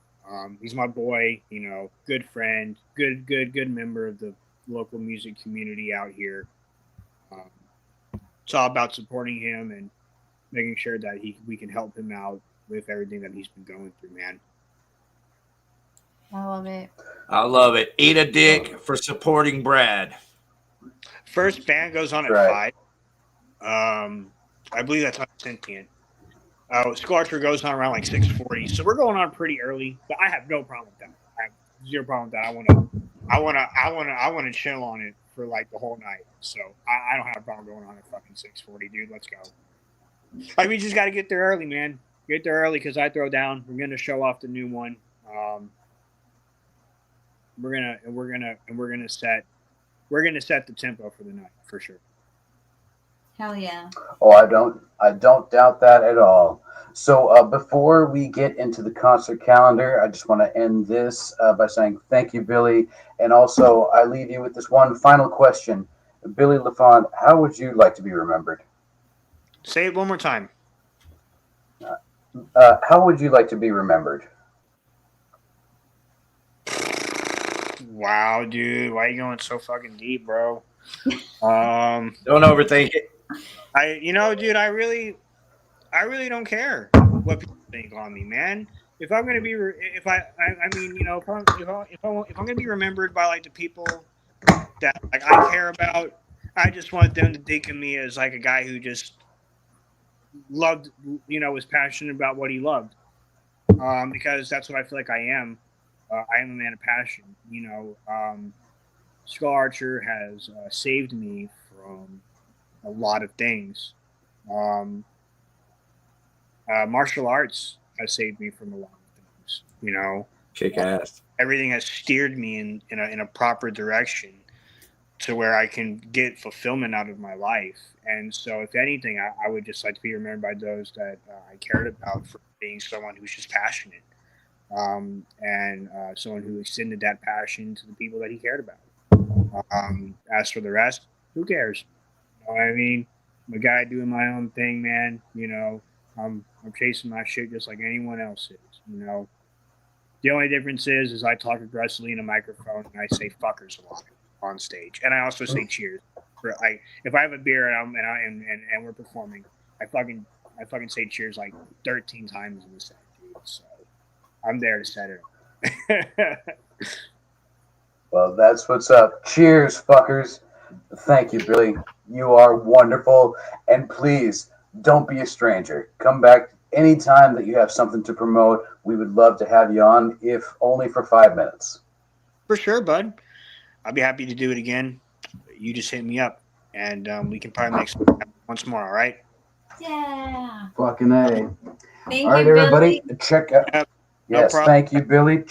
He's my boy, you know, good friend, good member of the local music community out here. It's all about supporting him and making sure that we can help him out with everything that he's been going through, man. I love it. I love it. Eat a dick for supporting Brad. First band goes on at Right. 5. I believe that's not sentient. Scorcher goes on around like 6:40, so we're going on pretty early. But I have no problem with that. I have zero problem with that. I want to chill on it for like the whole night. So I don't have a problem going on at fucking 6:40, dude. Let's go. Like, we just got to get there early, man. Get there early because I throw down. We're gonna show off the new one. We're gonna set the tempo for the night for sure. Hell yeah. Oh, I don't doubt that at all. So before we get into the concert calendar, I just want to end this by saying thank you, Billy. And also, I leave you with this one final question. Billy LaFond, how would you like to be remembered? Say it one more time. How would you like to be remembered? Wow, dude, why are you going so fucking deep, bro? Don't overthink it. Dude, I really don't care what people think on me, man. If I'm gonna be, if I'm gonna be remembered by like the people that like I care about, I just want them to think of me as like a guy who just loved, was passionate about what he loved, because that's what I feel like I am. I am a man of passion. Skull Archer has saved me from a lot of things. Martial arts has saved me from a lot of things. Kick ass. Everything has steered me in a proper direction to where I can get fulfillment out of my life. And so, if anything, I would just like to be remembered by those that I cared about for being someone who's just passionate, and someone who extended that passion to the people that he cared about. As for the rest, who cares? You know what I mean? I'm a guy doing my own thing, man. I'm chasing my shit just like anyone else is. The only difference is I talk aggressively in a microphone and I say fuckers a lot on stage, and I also say cheers. If I have a beer and we're performing, I fucking say cheers like 13 times in the set, dude. So I'm there to set it up. Well, that's what's up. Cheers, fuckers. Thank you, Billy. You are wonderful. And please, don't be a stranger. Come back anytime that you have something to promote. We would love to have you on, if only for 5 minutes. For sure, bud. I'll be happy to do it again. You just hit me up, and we can probably make something happen once more, all right? Yeah. Fucking A. Thank All right, you, everybody. Billy. Check out. Yes, problem. thank you, Billy.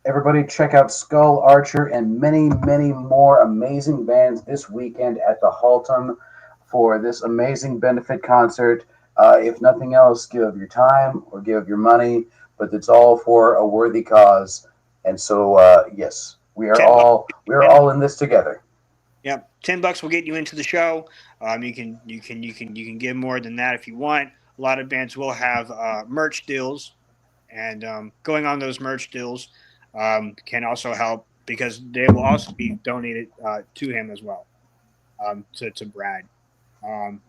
Everybody, check out Skull Archer and many, many more amazing bands this weekend at the Haltom for this amazing benefit concert. If nothing else, give of your time or give of your money, but it's all for a worthy cause. And so, yes, we are all in this together. Yep, $10 will get you into the show. You can give more than that if you want. A lot of bands will have merch deals, and going on those merch deals can also help because they will also be donated to him as well. To Brad, $10.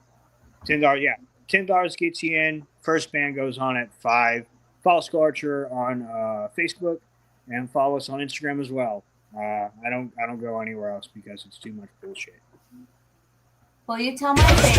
Yeah, $10 gets you in. First band goes on at 5. Follow Skull Archer on Facebook and follow us on Instagram as well. I don't go anywhere else because it's too much bullshit. Will you tell my face?